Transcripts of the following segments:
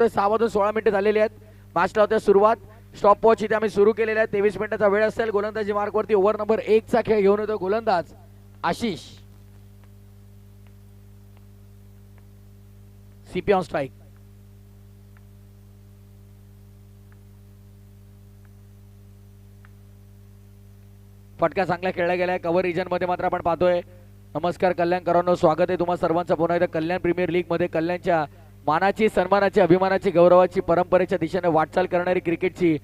6 वाजून 16 मिनिटे झालेली आहेत. मॅचला होत्या सुरुवात. स्टॉप वॉच इथे आम्ही सुरू केलेला आहे. 23 मिनिटाचा वेळ असेल. गोलंदाजी मार्कवरती ओव्हर नंबर 1 चा खेळ घेऊन येतो गोलंदाज आशिष. CP on strike. फटका चांगला खेळला गेलाय. कव्हर रिजन मध्ये मात्र आपण पाहतोय. नमस्कार कल्याणकरांनो, स्वागत आहे तुम्हा सर्वांचं पुन्हा एकदा कल्याण प्रीमियर लीग मध्ये. कल्याणच्या मानाची, सन्मानाची, अभिमानाची, गौरवाची, परंपरेच्या दिशेने वाटचाल करणारी क्रिकेटची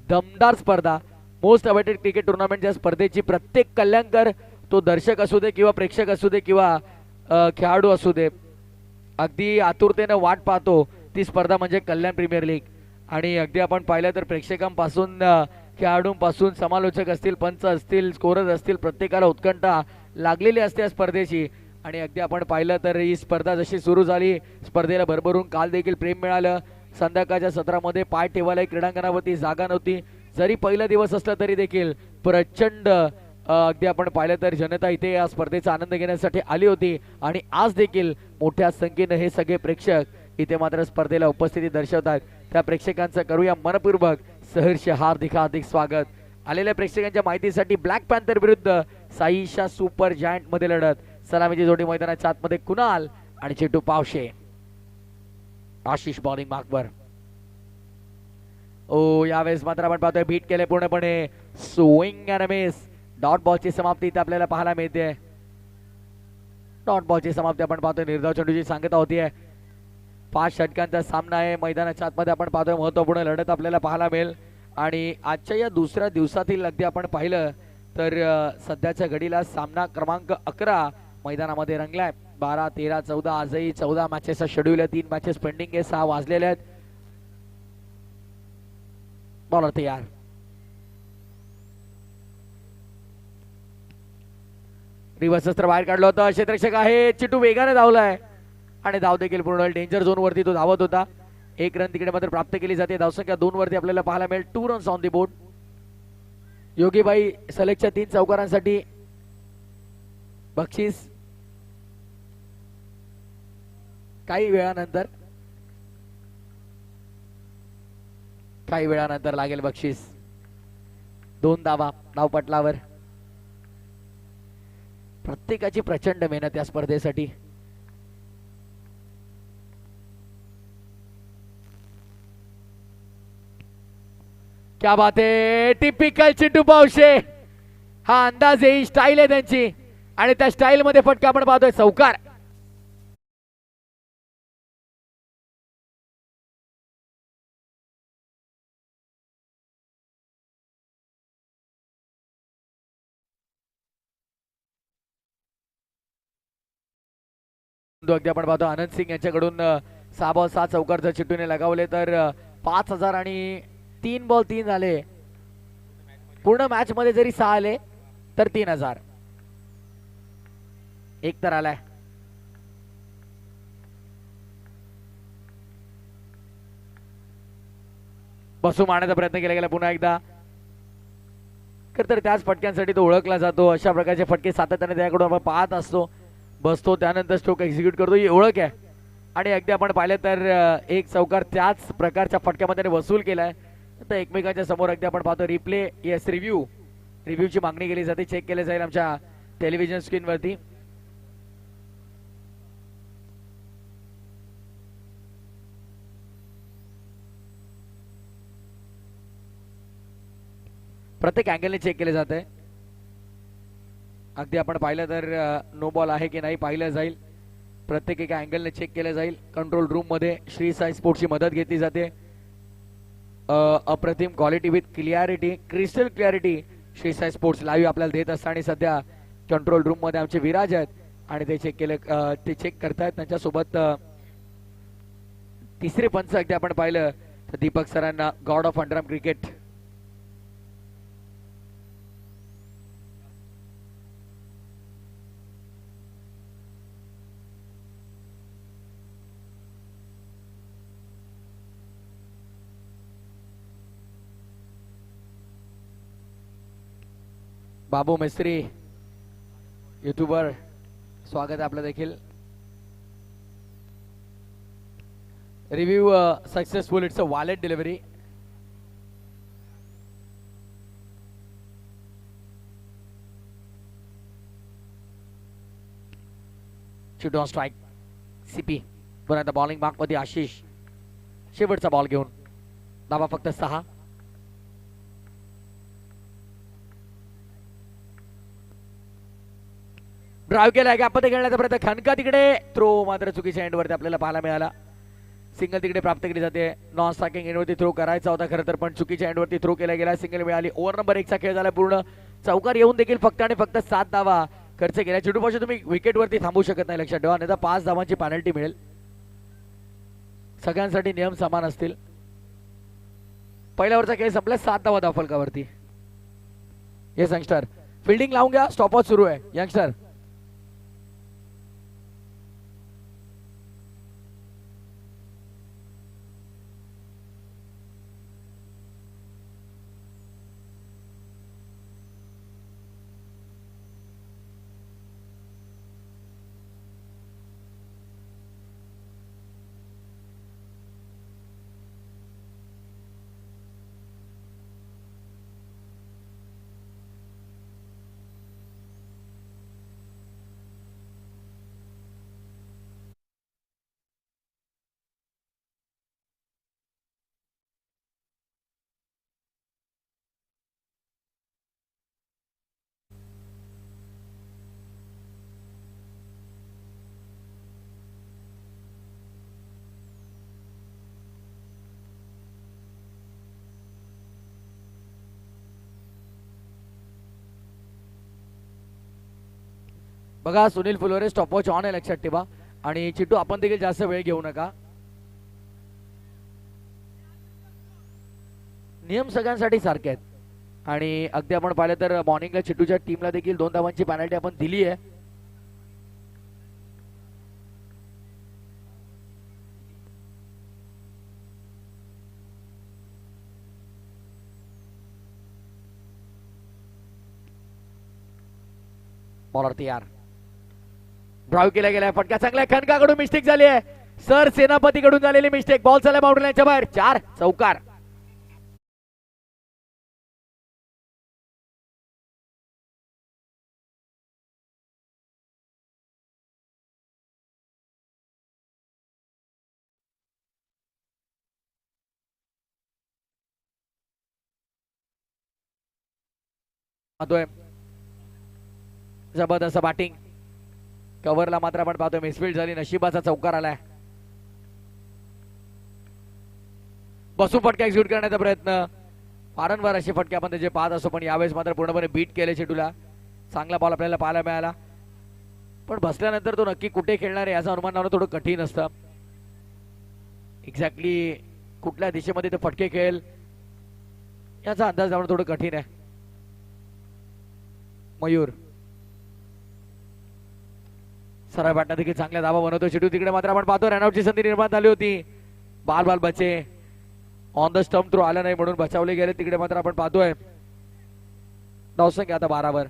दमदार स्पर्धा, मोस्ट अवेटेड क्रिकेट टुर्नामेंट. या स्पर्धेची प्रत्येक कल्याणकर, तो दर्शक असू दे किंवा प्रेक्षक असू दे किंवा खेळाडू असू दे, अगदी आतुरतेने वाट पाहतो ती स्पर्धा म्हणजे कल्याण प्रीमियर लीग. आणि अगदी आपण पाहिलं तर प्रेक्षकांपासून, खेळाडूंपासून, समालोचक असतील, पंच असतील, स्कोरर असतील, प्रत्येकाला उत्कंठा लागलेली असते या स्पर्धेची. आणि अगदी आपण पाहिलं तर ही स्पर्धा जशी सुरू झाली, स्पर्धेला भरभरून काल देखील प्रेम मिळालं. संध्याकाळच्या सत्रामध्ये पाय ठेवायला क्रीडांगणावरती जागा नव्हती. जरी पहिला दिवस असला तरी देखील प्रचंड अगदी आपण पाहिलं तर जनता इथे या स्पर्धेचा आनंद घेण्यासाठी आली होती. आणि आज देखील मोठ्या संख्येने हे सगळे प्रेक्षक इथे मात्र स्पर्धेला उपस्थिती दर्शवतात. त्या प्रेक्षकांचं करूया मनपूर्वक सहर्ष हार्दिक स्वागत. आलेल्या प्रेक्षकांच्या माहितीसाठी ब्लॅक पॅन्थर विरुद्ध साईशा सुपर जायंट मध्ये लढत. सलामीची जोडी मैदानाच्या आतमध्ये कुणाल आणि चिटू पावशे. आशिष बॉलिंग मार्कवर. ओ यावेळेस मात्र आपण पाहतोय बीट केले पूर्णपणे. Swing and miss. डॉट बॉलची समाप्ती इथे आपल्याला पाहायला मिळते. डॉट बॉलची समाप्ती आपण पाहतोय. निर्धाव चेंडूची सांगता होतीये. 5 षटकांचा सामना आहे. मैदानाच्या आतमध्ये आपण पाहतोय महत्त्वपूर्ण लढत आपल्याला पाहायला मिळेल. आणि आजच्या या दुसऱ्या दिवसातील अगदी आपण पाहिलं तर सध्याच्या घडीला सामना क्रमांक 11 मैदानामध्ये रंगलाय. 12, 13, 14 आजही 14 मॅचेसचा शेड्यूल आहे. 3 मॅचेस पेंडिंग आहे. 6 वाजलेले आहेत. बॉलर तयार. रिव्हर्स अस्त्र बाहेर काढलं होतं. क्षेत्ररक्षक आहे चिटू, वेगाने धावलाय आणि धाव देखील पूर्ण डेंजर झोन वरती तो धावत होता. 1 रन तिकडे मात्र प्राप्त केली जाते. धावसंख्या 2 वरती आपल्याला पाहायला मिळेल. 2 रन्स ऑन दी बोर्ड. योगीबाई सलगच्या 3 चौकारांसाठी बक्षीस काही वेळानंतर लागेल बक्षीस. 2 धावा धावपटलावर. प्रत्येकाची प्रचंड मेहनत या स्पर्धेसाठी. क्या बात आहे. टिपिकल चिटू पावशे. हा अंदाज आहे, स्टाईल आहे त्यांची आणि त्या स्टाईल मध्ये फटका आपण पाहतोय. चौकार. अगदी आपण पाहतो आनंद सिंग यांच्याकडून 6 बॉल 6 चौकार जर चिटूने लगावले तर 5000 आणि 3 बॉल 3 झाले. पूर्ण मॅच मध्ये जरी 6 आले तर 3000. एक तर आलाय. बसू मारण्याचा प्रयत्न केला गेला पुन्हा एकदा. तर त्याच फटक्यांसाठी तो ओळखला जातो. अशा प्रकारचे फटके सातत्याने त्याकडून आपण पाहत असतो. बसतो त्यानंतर स्ट्रोक एक्झिक्यूट करतो, ही ओळख आहे. आणि अगदी आपण पाहिलं तर 1 चौकार त्याच प्रकारच्या फटक्यामध्ये वसूल केलाय. तर एकमेकांच्या समोर अगदी आपण पाहतो रिप्ले, येस रिव्ह्यूची मागणी केली जाते. चेक केले जाईल आमच्या टेलिव्हिजन स्क्रीनवरती. प्रत्येक अँगलने चेक केले जाते. अगदी आपण पाहिलं तर नो बॉल आहे की नाही पाहिलं जाईल. प्रत्येक एका अँगलने चेक केलं जाईल. कंट्रोल रूम मध्ये श्री साई स्पोर्ट्सची मदत घेतली जाते. अप्रतिम quality with clarity, crystal clarity Shri Sai sports live आपल्याला देत असतात. आणि सध्या कंट्रोल रूम मध्ये आमचे विराज आहेत आणि ते चेक करतायत. त्यांच्यासोबत तिसरे पंच अगदी आपण पाहिलं तर दीपक सरांना, God of underarm cricket. Babu Mistry YouTuber, स्वागत आहे आपलं देखील. Review successful. It's a wallet delivery. Shoot on strike. CP. पण आता बॉलिंग मार्क मध्ये आशिष. शेवटचा बॉल घेऊन. धावा फक्त 6. ड्राइव्ह केला गॅप मध्ये खेळण्याचा प्रयत्न. खनका तिकडे थ्रो मात्र चुकीच्या एंडवरती आपल्याला पाहायला मिळाला. सिंगल तिकडे प्राप्त केली जाते. नॉन स्ट्रायकिंग एंडवरती थ्रो करायचा होता खरं तर, पण चुकीच्या एंडवरती थ्रो केला गेला. सिंगल मिळाली. ओव्हर नंबर 1 चा खेळ झाला पूर्ण. चौकार येऊन देखील फक्त आणि फक्त 7 धावा खर्च केला. चिडूपाशी तुम्ही विकेटवरती थांबू शकत नाही, लक्षात ठेवा, नाही 5 धावांची पेनल्टी मिळेल. सगळ्यांसाठी नियम समान असतील. पहिल्या ओव्हरचा खेळ संपला. 7 धावा धावफलकावरती. येस यंगस्टर, फिल्डिंग लावून घ्या. स्टॉपवॉच सुरू आहे यंगस्टर. बघा सुनील फुलोरे, स्टॉपवॉच ऑन आहे, लक्षात ठेवा. आणि चिट्टू आपण देखील जास्त वेळ घेऊ नका. नियम सगळ्यांसाठी सारखे आहेत. आणि अगदी आपण पाहिलं तर मॉर्निंगला चिट्टूच्या टीमला देखील 2 धावांची पेनल्टी आपण दिली आहे. बॉलर तयार. ड्राइव्ह केला गेला. फटका चांगला. खनकाकडून मिस्टेक झाली आहे. सर सेनापतीकडून झालेली मिस्टेक. बॉल चालला बाउंड्री लाईनच्या बाहेर. 4 चौकार. जबरदस्त बॅटिंग. कव्हरला मात्र आपण पाहतोय मिसफील्ड झाली. नशिबाचा चौकार आलाय. बसून फटका एक्झिक्यूट करण्याचा प्रयत्न. वारंवार असे फटके आपण त्याचे पाहत असतो, पण यावेळेस मात्र पूर्णपणे बीट केले चेटूला. चांगला बॉल आपल्याला पाहायला मिळाला, पण बसल्यानंतर तो नक्की कुठे खेळणार आहे याचं अनुमान लावणं थोडं कठीण असतं. एक्झॅक्टली कुठल्या दिशेमध्ये तो फटके खेळेल याचा अंदाज लावणं थोडं कठीण आहे. मयूर सरळ बॅटनं देखील चांगल्या धावा बनवतो चेटू. तिकडे मात्र आपण पाहतो रनआउटची संधी निर्माण झाली होती. बाल बाल बचे ऑन द स्टंप थ्रो आला नाही म्हणून बचावले गेले. तिकडे मात्र आपण पाहतोय धावसंख्या आता 12 वर.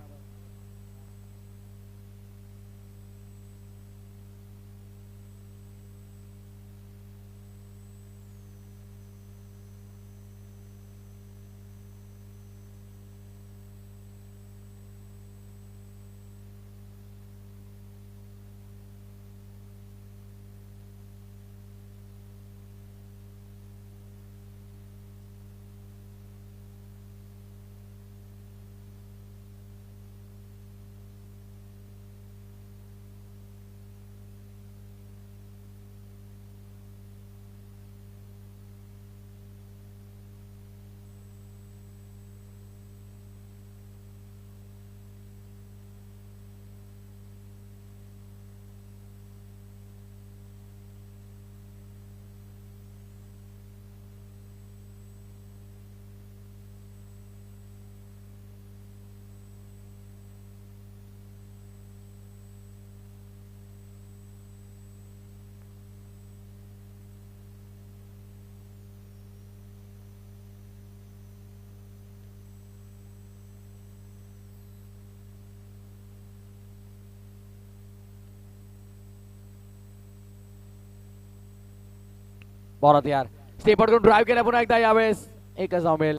परत यार स्टेपवर करून ड्राईव्ह केला पुन्हा एकदा, यावेळेस एकच धाव मिळेल.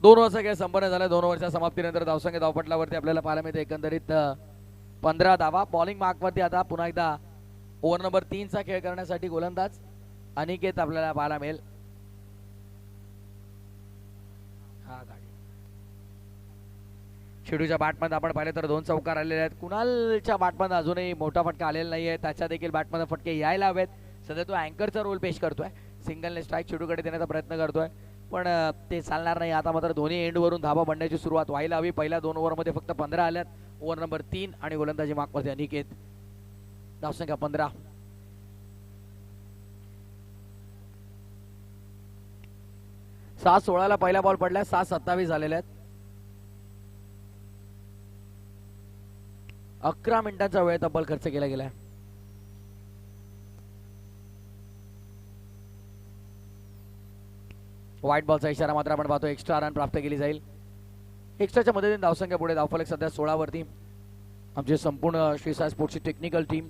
दोन ओव्हरचा खेळ संपन्न झाला. 2 ओव्हरच्या समाप्तीनंतर धावसंख्या धावपटलावरती आपल्याला पाहायला मिळते एकंदरीत 15 धावा. बॉलिंग मार्कवरती आता पुन्हा एकदा ओव्हर नंबर 3 चा खेळ करण्यासाठी गोलंदाज अनिकेत आपल्याला पाहायला मिळेल. शेडूच्या बॅटमध्ये आपण पाहिले तर 2 चौकार आलेले आहेत. कुणालच्या बॅटमध्ये अजूनही मोठा फटका आलेला नाहीये. त्याच्या देखील बॅटमध्ये फटके यायला हवेत. सध्या तो अँकरचा रोल पेश करतोय. सिंगलने स्ट्राईक शेडूकडे देण्याचा प्रयत्न करतोय, पण ते चालणार नाही. आता मात्र दोन्ही एंडवरून धाबा बनण्याची सुरुवात व्हायला हवी. पहिल्या 2 ओव्हरमध्ये फक्त 15 आल्यात. ओव्हर नंबर 3 आणि गोलंदाजी मार्कवरती अनिकेत. धावसंख्या 15. 7-16 ला पहिला बॉल पडलाय. 7-27 झालेले आहेत. 11 मिनिटांचा वेळ तब्बल खर्च केला गेलाय. व्हाईट बॉलचा इशारा मात्र आपण पाहतो. एक्स्ट्रा रन प्राप्त केली जाईल. एक्स्ट्राच्या मदतीने धावसंख्या पुढे. धावफलक सध्या 16 वरती. आमची संपूर्ण श्री साई स्पोर्ट्सची टेक्निकल टीम,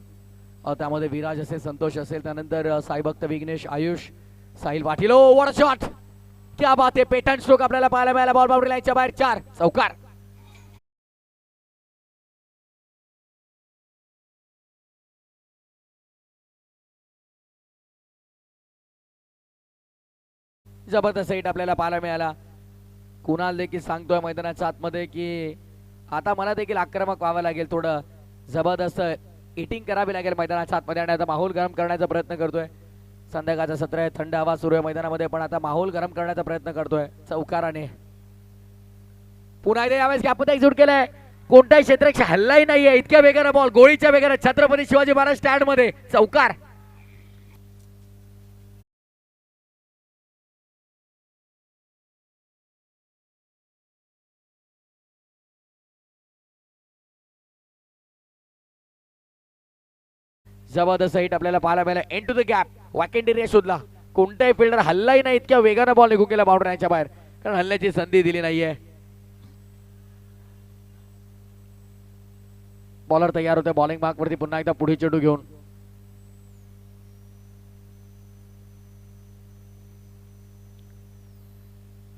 त्यामध्ये विराज असेल, संतोष असेल, त्यानंतर Saibhakt, Vighnesh, Ayush, Sahil Patil. What a shot, क्या बात आहे. पेटंट स्ट्रोक आपल्याला पाहायला मिळाला. बॉल बाउंड्री लाईनच्या बाहेर. 4 चौकार. जबरदस्त हिट आपल्याला पाहायला मिळाला. कुणाल देखील सांगतोय मैदानाच्या आतमध्ये की आता मला देखील आक्रमक व्हावं लागेल, थोडं जबरदस्त हिटिंग करावी लागेल मैदानाच्या आतमध्ये. आणि आता माहोल गरम करण्याचा प्रयत्न करतोय. संध्याकाळचा सत्र आहे, थंड हवा सुरू आहे मैदानामध्ये, पण आता माहोल गरम करण्याचा प्रयत्न करतोय चौकाराने. पुन्हा एकदा यावेळेस गॅपमध्ये एक झूट केलाय. कोणत्याही क्षेत्राची हल्लाही नाहीये. इतक्या वेगाने बॉल, गोळीच्या वेगाने छत्रपती शिवाजी महाराज स्टँड मध्ये. चौकार. जबरदस्त हिट आपल्याला पाहायला मिळाला. Into the gap. Vacant area शोधला. कोणताही फिल्डर हल्लाही नाही. इतक्या वेगाने बॉल निघून गेला बाउंड्रीच्या बाहेर, कारण हल्ल्याची संधी दिली नाहीये. बॉलर तयार होते बॉलिंग मार्क वरती पुन्हा एकदा पुढे चेंडू घेऊन.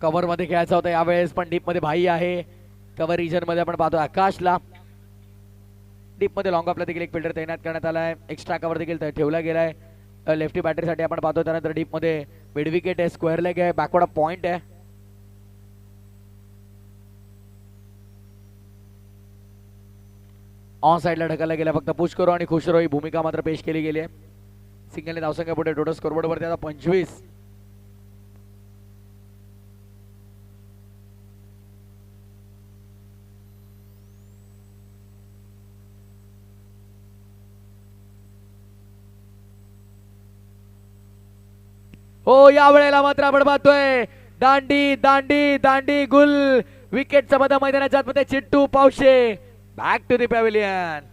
कव्हर मध्ये खेळायचा होता यावेळेस, पण डीप मध्ये भाई आहे. कव्हर रिजन मध्ये आपण पाहतो आकाशला. डीप मध्ये लॉंग ऑफला देखील एक फिल्डर तैनात करण्यात आलाय. एक्स्ट्रा कव्हर देखील ठेवला गेलाय लेफ्टी बॅटरीसाठी आपण पाहतो. त्यानंतर डीप मध्ये मिड विकेट आहे, स्क्वेअर लेग आहे, बॅकवर्ड पॉइंट आहे. ऑन साइडला ढकलला गेला. फक्त पुश करो आणि खुश रहो ही भूमिका मात्र पेश केली गेली आहे. सिंगलने धावसंख्या पुढे. टोटल स्कोरबोर्ड वरती आता 25. हो, या वेळेला मात्र आपण पाहतोय दांडी दांडी दांडी गुल. विकेटचा मध्ये मैदानाच्या आतमध्ये चिट्टू पावशे. Back to the pavilion.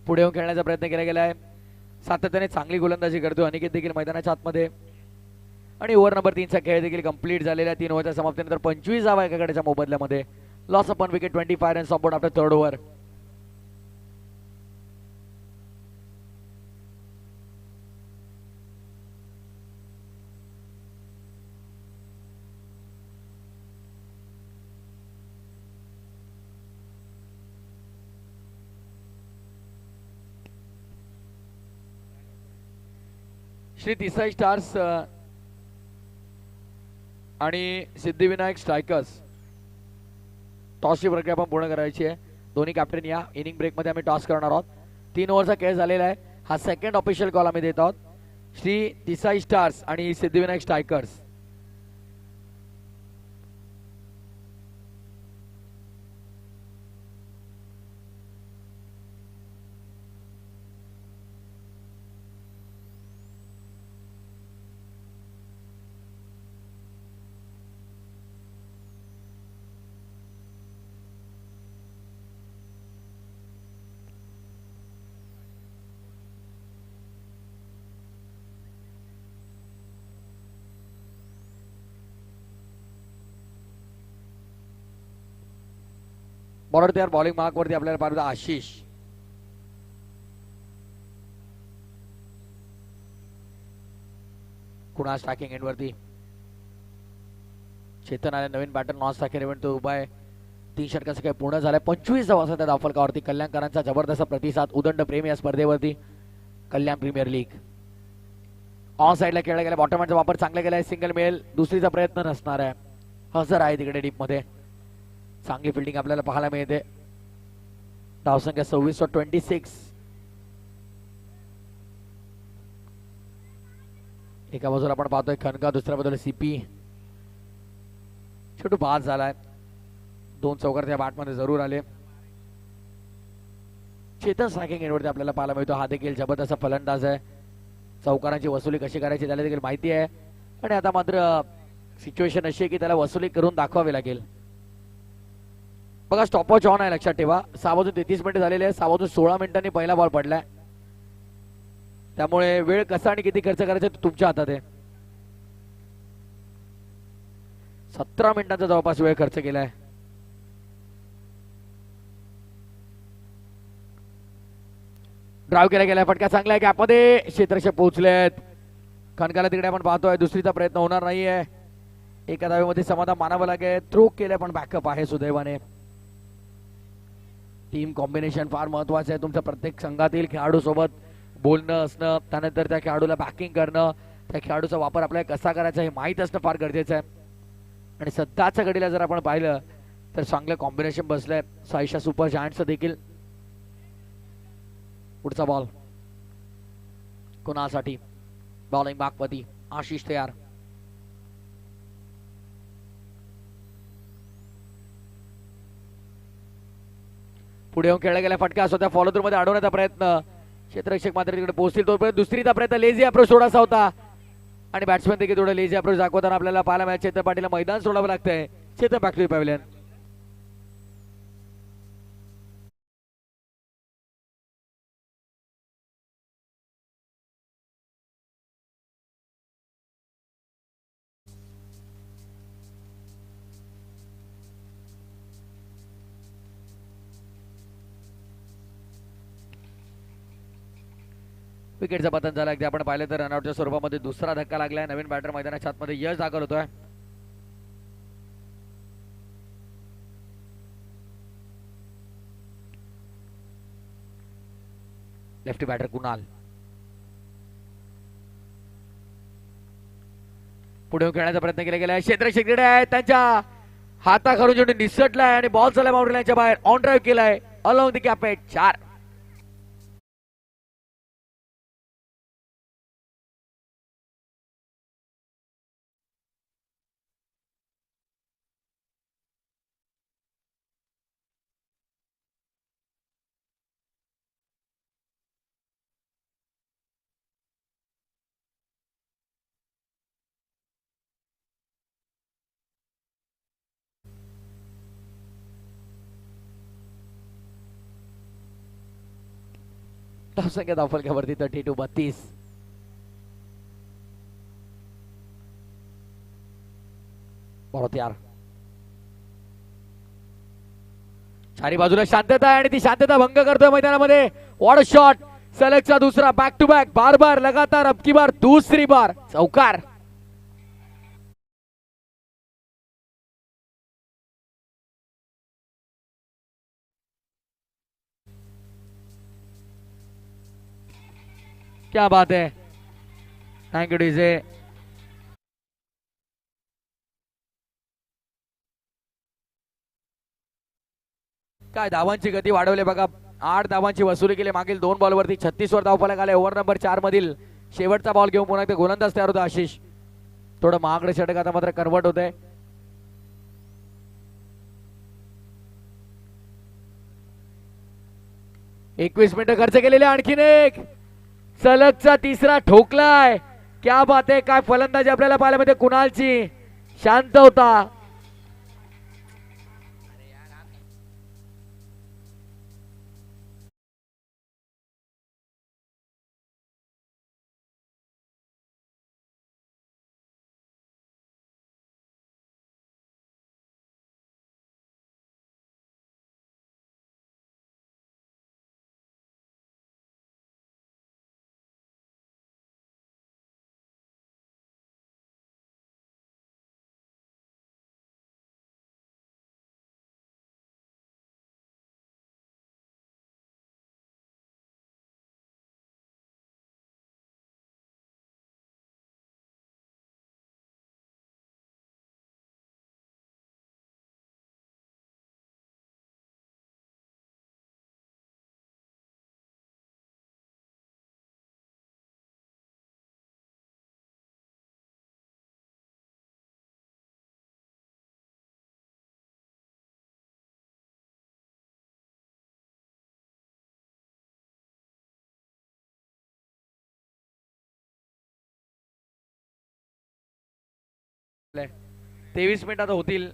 पुढे येऊन खेळण्याचा प्रयत्न केला गेलाय. सातत्याने चांगली गोलंदाजी करतो अनिकेत देखील मैदानाच्या आतमध्ये. आणि ओव्हर नंबर 3चा खेळ देखील कंप्लीट झालेला. 3 ओव्हरच्या समाप्तीनंतर 25 धावा एका गड्याच्या मोबदल्यामध्ये. Loss of 1 wicket, 25 runs on board after third over. Shri Desai stars आणि सिद्धिविनायक स्ट्रायकर्स टॉसची प्रक्रिया पण पूर्ण करायची आहे. दोन्ही कॅप्टन या इनिंग ब्रेकमध्ये आम्ही टॉस करणार आहोत. 3 ओव्हरचा खेळ झालेला आहे. हा सेकंड ऑफिशियल कॉल आम्ही देत आहोत. श्री देसाई स्टार्स आणि सिद्धिविनायक स्ट्रायकर्स. बॉलर तयार. बॉलिंग मार्क वरती आपल्याला पाहिजे आशिष. कुणा स्ट्रायकिंग एंड वरती चेतन आले. नवीन बॅटर नॉन स्ट्रायकर इव्हेंट तो उभा आहे. 3 षटकांचं काही पूर्ण झालंय. 25 धावा त्या धावफलकावरती. कल्याणकरांचा जबरदस्त प्रतिसाद. उदंड प्रेम या स्पर्धेवरती. कल्याण प्रीमियर लीग ऑन साईडला खेळला गेला. बॉटमॅनचा वापर चांगला केला आहे. सिंगल मिळेल. दुसरीचा प्रयत्न नसणार आहे. हजर आहे तिकडे डीप मध्ये. चांगली फिल्डिंग आपल्याला पाहायला मिळते. धावसंख्या 26-26. एका बाजूला आपण पाहतोय खनका, दुसऱ्या बाजूला सीपी. छोटू बाद झालाय. 2 चौकार त्या बॅटमध्ये जरूर आले. चेतन स्ट्रायकिंग एंडवरती आपल्याला पाहायला मिळतो. हा देखील जबरदस्त फलंदाज आहे. चौकारांची वसुली कशी करायची त्याला देखील माहिती आहे. आणि आता मात्र सिच्युएशन अशी आहे की त्याला वसुली करून दाखवावी लागेल. बघा स्टॉपवॉच ऑन आहे, लक्षात ठेवा. 6:33 झालेले आहे. 6:16 पहिला बॉल पडलाय. त्यामुळे वेळ कसा आणि किती खर्च करायचा ते तुमच्या हातात आहे. 17 मिनिटांचा जवळपास वेळ खर्च केलाय. ड्राईव्ह केला गेलाय. फटका चांगला आहे. गॅपमध्ये क्षेत्ररक्षक पोहोचलेत. खनकाला तिकडे आपण पाहतोय. दुसरीचा प्रयत्न होणार नाहीये. एका धावेमध्ये समाधान मानावं लागेल. थ्रो केले पण बॅकअप आहे सुदैवाने. टीम कॉम्बिनेशन फार महत्वाचं आहे. तुमच्या प्रत्येक संघातील खेळाडू सोबत बोलणं असणं, त्यानंतर त्या खेळाडूला बॅकिंग करणं, त्या खेळाडूचा वापर आपल्याला कसा करायचा हे माहीत असणं फार गरजेचं आहे. आणि सध्याच्या घडीला जर आपण पाहिलं तर चांगलं कॉम्बिनेशन बसलंय. साईशा सुपर जायंट्सचं देखील. पुढचा बॉल कोणासाठी. बॉलिंग बागपती. आशिष तयार. पुढे येऊन खेळला गेला. फटका असतो त्या फॉलो थ्रू मध्ये अडवण्याचा प्रयत्न. क्षेत्ररक्षक मात्र तिकडे पोहोचतील. तोपर्यंत दुसरीचा प्रयत्न. लेझी अप्रोच थोडासा होता आणि बॅट्समॅन देखील थोडं लेझी अप्रोच दाखवताना आपल्याला पाहायला मिळालं. चेतन पाटीलला मैदान सोडावं लागतंय. Chetan back to pavilion. विकेटचा पतन झाला. अगदी आपण पाहिलं तर रनआउटच्या स्वरूपामध्ये दुसरा धक्का लागलाय. नवीन बॅटर मैदानाच्या आतमध्ये यश दाखल होतोय. Lefty batter Kunal. पुढे खेळण्याचा प्रयत्न केला गेला. क्षेत्ररक्षक आहे त्यांच्या हाताखालून जेवढे निसटलाय आणि बॉल चालला बाउंड्री लाईनच्या बाहेर. ऑन ड्राईव्ह केलाय. Along the carpet 4. धावसंख्या धावफलकावरती 32-32. बरोबर यार. चारी बाजूला शांतता आहे आणि ती शांतता भंग करतोय मैदानामध्ये. What a shot. सलगचा दुसरा बॅक टू बॅक. बार बार लगातार अब की बार दूसरी बार चौकार. क्या बात है. Thank you DJ. काय धावांची गती वाढवली बघा. 8 धावांची वसुली केली मागील 2 बॉलवरती. 36 वर धावफलक आले. ओव्हर नंबर 4 मधील शेवटचा बॉल घेऊन पुन्हा एकदा गोलंदाज तयार होता आशिष. थोडं महागडे षटक आता मात्र कन्वर्ट होत आहे. 21 मिनिटं खर्च केलेले. आणखीन एक सलगचा तिसरा ठोकलाय. क्या बात आहे. काय फलंदाजी आपल्याला पाहायला मिळते कुणालची. शांत होता. आपले 23 मिनिट आता होतील.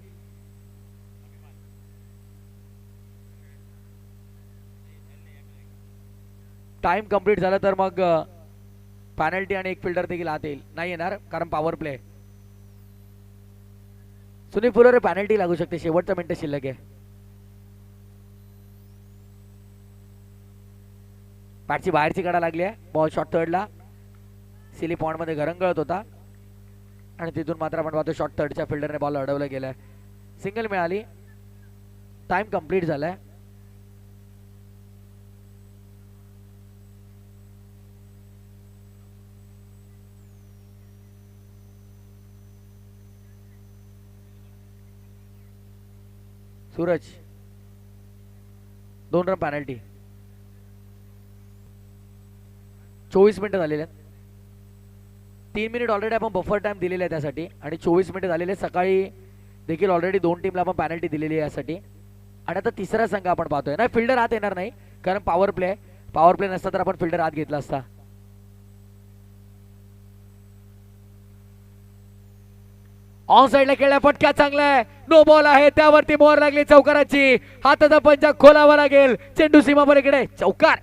टाइम कंप्लीट झाला तर मग पॅनल्टी आणि एक फिल्डर देखील आत येईल. नाही येणार कारण पॉवर प्ले. सुनील फुलोरे पॅनल्टी लागू शकते. शेवटचा मिनिट शिल्लक आहे. बॅटची बाहेरची कडा लागली आहे. बॉल शॉर्ट थर्डला सिली पॉइंट मध्ये गरंगळत होता आणि तिथून मात्र आपण पाहतो शॉर्ट थर्डच्या फिल्डरने बॉल अडवला गेलाय. सिंगल मिळाली. टाइम कंप्लीट झालाय. Suraj 2 run penalty. 24 मिनिटं झालेले आहेत. 3 मिनिट ऑलरेडी आपण बफर टाइम दिलेला आहे त्यासाठी आणि 24 मिनिटं झालेले. सकाळी देखील ऑलरेडी 2 टीमला आपण पॅनल्टी दिलेली आहे यासाठी. आणि आता तिसरा संघ आपण पाहतोय. नाही फिल्डर आत येणार नाही कारण पॉवर प्ले. पॉवर प्ले नसता तर आपण फिल्डर आत घेतला असता. ऑन साइडला खेळला. फटका चांगला आहे. नो बॉल आहे. त्यावरती मोहर लागली चौकाराची. हाताचा पंजा खोलावा लागेल. चेंडू सीमा पलीकडे चौकार.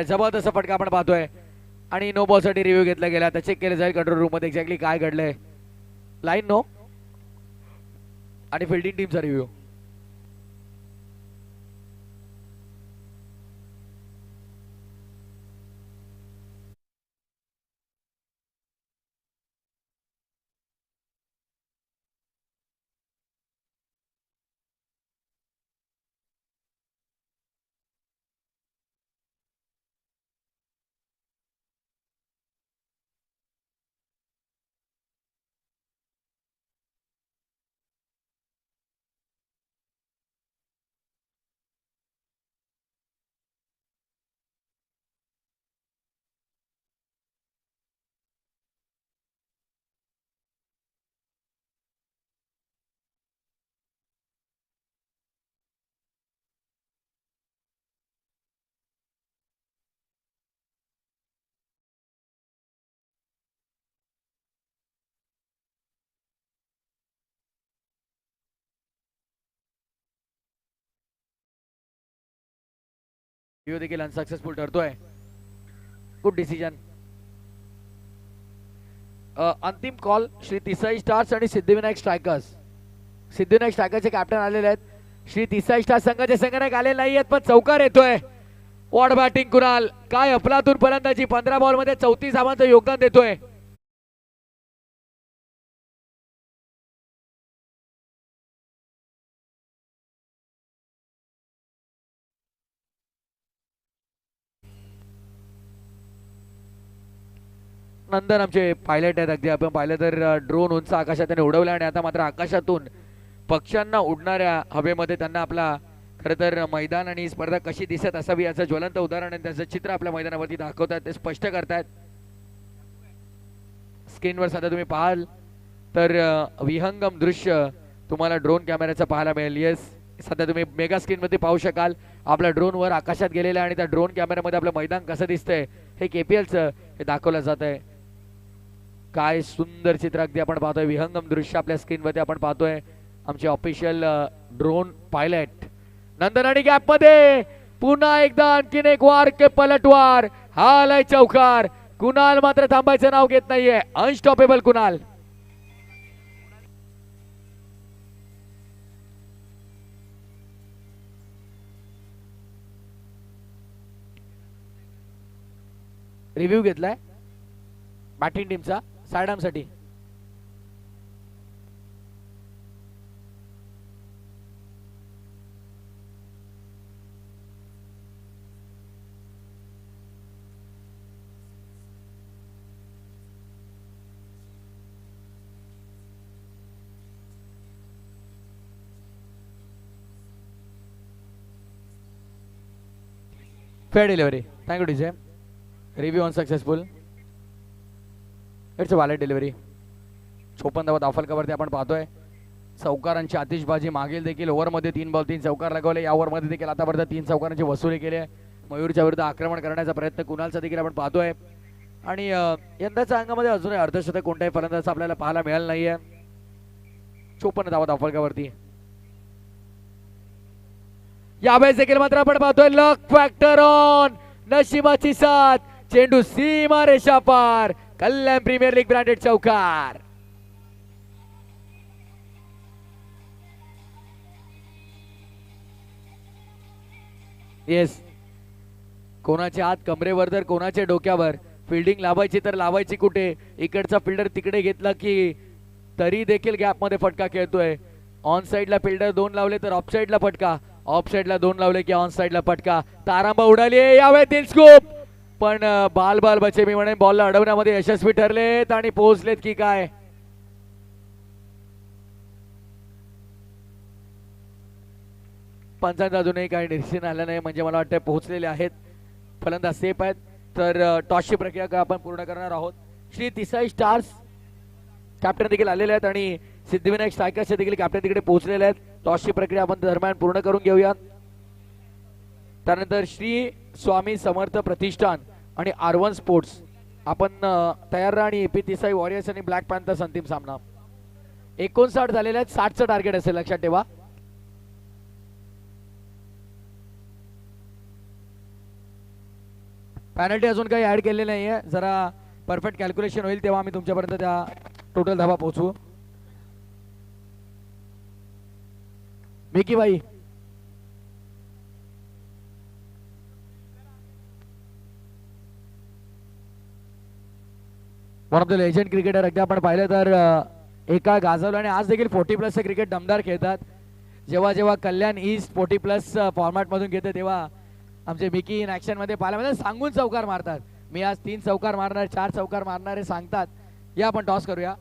जबरदस्त फटका आपण पाहतोय आणि नो बॉल साठी रिव्ह्यू घेतला गेला. चेक केलं जाईल कंट्रोल रूम मध्ये एक्झॅक्टली काय घडलंय. लाईन नो आणि फिल्डिंग टीमचा रिव्ह्यू. रिव्ह्यू देखील अनसक्सेसफुल ठरतोय. Good decision. अंतिम कॉल श्री तिसाई स्टार्स आणि सिद्धिविनायक स्ट्रायकर्स. सिद्धिविनायक स्ट्रायकरचे कॅप्टन आलेले आहेत. श्री तिसाई स्टार संघाचे संघनायक आले नाही आहेत, पण चौकार येतोय. वॉट बॅटिंग कुणाल, काय अफलातून फलंदाजी. 15 बॉल मध्ये 34 धावांचं योगदान देतोय. नंदन आमचे पायलट आहेत. अगदी आपण पाहिलं तर ड्रोन उंच आकाशात त्याने उडवला आणि आता मात्र आकाशातून पक्ष्यांना उडणाऱ्या हवेमध्ये त्यांना आपला खरं तर मैदान आणि स्पर्धा कशी दिसत असावी याचं ज्वलंत उदाहरण आणि त्याचं चित्र आपल्या मैदानावरती दाखवतात, ते स्पष्ट करतायत. स्क्रीनवर सध्या तुम्ही पाहाल तर विहंगम दृश्य तुम्हाला ड्रोन कॅमेऱ्याचं पाहायला मिळेल. येस, सध्या तुम्ही मेगा स्क्रीनमध्ये पाहू शकाल. आपला ड्रोन वर आकाशात गेलेला आहे आणि त्या ड्रोन कॅमेऱ्यामध्ये आपलं मैदान कसं दिसतंय हे केपीएलचं हे दाखवलं जात आहे. काय सुंदर चित्र अगदी आपण पाहतोय. विहंगम दृश्य आपल्या स्क्रीनवरती आपण पाहतोय. आमचे ऑफिशियल ड्रोन पायलट नंदन आणि गॅप मध्ये पुन्हा एकदा आणखीन एक वार के पलटवार. हा आलाय चौकार. कुणाल मात्र थांबायचं नाव घेत नाहीये. अनस्टॉपेबल कुणाल. रिव्ह्यू घेतलाय बॅटिंग टीमचा सायडाम साठी. Fair delivery. Thank you DJ. Review unsuccessful. It's a valid delivery. 56 धावा धावफलकावरती आपण पाहतोय. चौकारांची आतिषबाजी. मागील देखील ओव्हरमध्ये 3 बॉल 3 चौकार लगवले. या ओव्हरमध्ये देखील आतापर्यंत 3 चौकारांची वसुली केली आहे. मयूरच्या विरुद्ध आक्रमण करण्याचा प्रयत्न कुणालचा देखील आपण पाहतोय. आणि यंदाच्या अंगामध्ये अजूनही अर्धशतक कोणत्याही फलंदाजाचा आपल्याला पाहायला मिळालं नाहीये. 54 धावा धावफलकावरती. यावेळेस देखील मात्र आपण पाहतोय लक फॅक्टर ऑन. नशिबाची साथ. चेंडू सीमा रेषा पार. कल्याण प्रीमियर लीग ब्रँडेड चौकार. येस, कोणाच्या हात कमरेवर तर कोणाच्या डोक्यावर. फिल्डिंग लावायची तर लावायची कुठे. इकडचा फिल्डर तिकडे घेतला की तरी देखील गॅप मध्ये फटका खेळतोय. ऑन साइडला फिल्डर 2 लावले तर ऑफ साइडला फटका. ऑफ साइडला 2 लावले की ऑन साइडला फटका. तारांबा उडाली. यावेळी स्कूप. पण बाल बचे मी म्हणेन बॉलला अडवण्यामध्ये यशस्वी ठरलेत आणि पोहोचलेत की काय. पंचांचा अजूनही काही डिसिजन आलं नाही, म्हणजे मला वाटतं पोहोचलेले आहेत. फलंदाज सेफ आहेत. तर टॉसची प्रक्रिया आपण पूर्ण करणार आहोत. श्री तिसाई स्टार्स कॅप्टन देखील आलेले आहेत आणि सिद्धिविनायक स्ट्रायकर्सचे देखील कॅप्टन तिकडे पोहोचलेले आहेत. टॉसची प्रक्रिया आपण दरम्यान पूर्ण करून घेऊया. त्यानंतर श्री स्वामी समर्थ प्रतिष्ठान आणि R1 स्पोर्ट्स आपण तयार राहा. आणि एपी तिसाई वॉरियर्स आणि ब्लॅक पॅन्थर्स अंतिम सामना. 59 झालेले आहेत. 60चं टार्गेट असेल, लक्षात ठेवा. पॅनल्टी अजून काही ऍड केलेली नाहीये. जरा परफेक्ट कॅल्क्युलेशन होईल तेव्हा आम्ही तुमच्यापर्यंत त्या टोटल धावा पोहोचू. मिकी भाई, one of the legend cricketer. अगदी आपण पाहिलं तर एका गाजवलं आणि आज देखील 40+ क्रिकेट दमदार खेळतात. जेव्हा जेव्हा कल्याण ईस्ट 40+ फॉर्मॅटमधून घेते तेव्हा आमचे मिकी इन ऍक्शन मध्ये पाहायला म्हणजे सांगून चौकार मारतात. मी आज 3 चौकार मारणार, 4 चौकार मारणार हे सांगतात. या आपण टॉस करूया.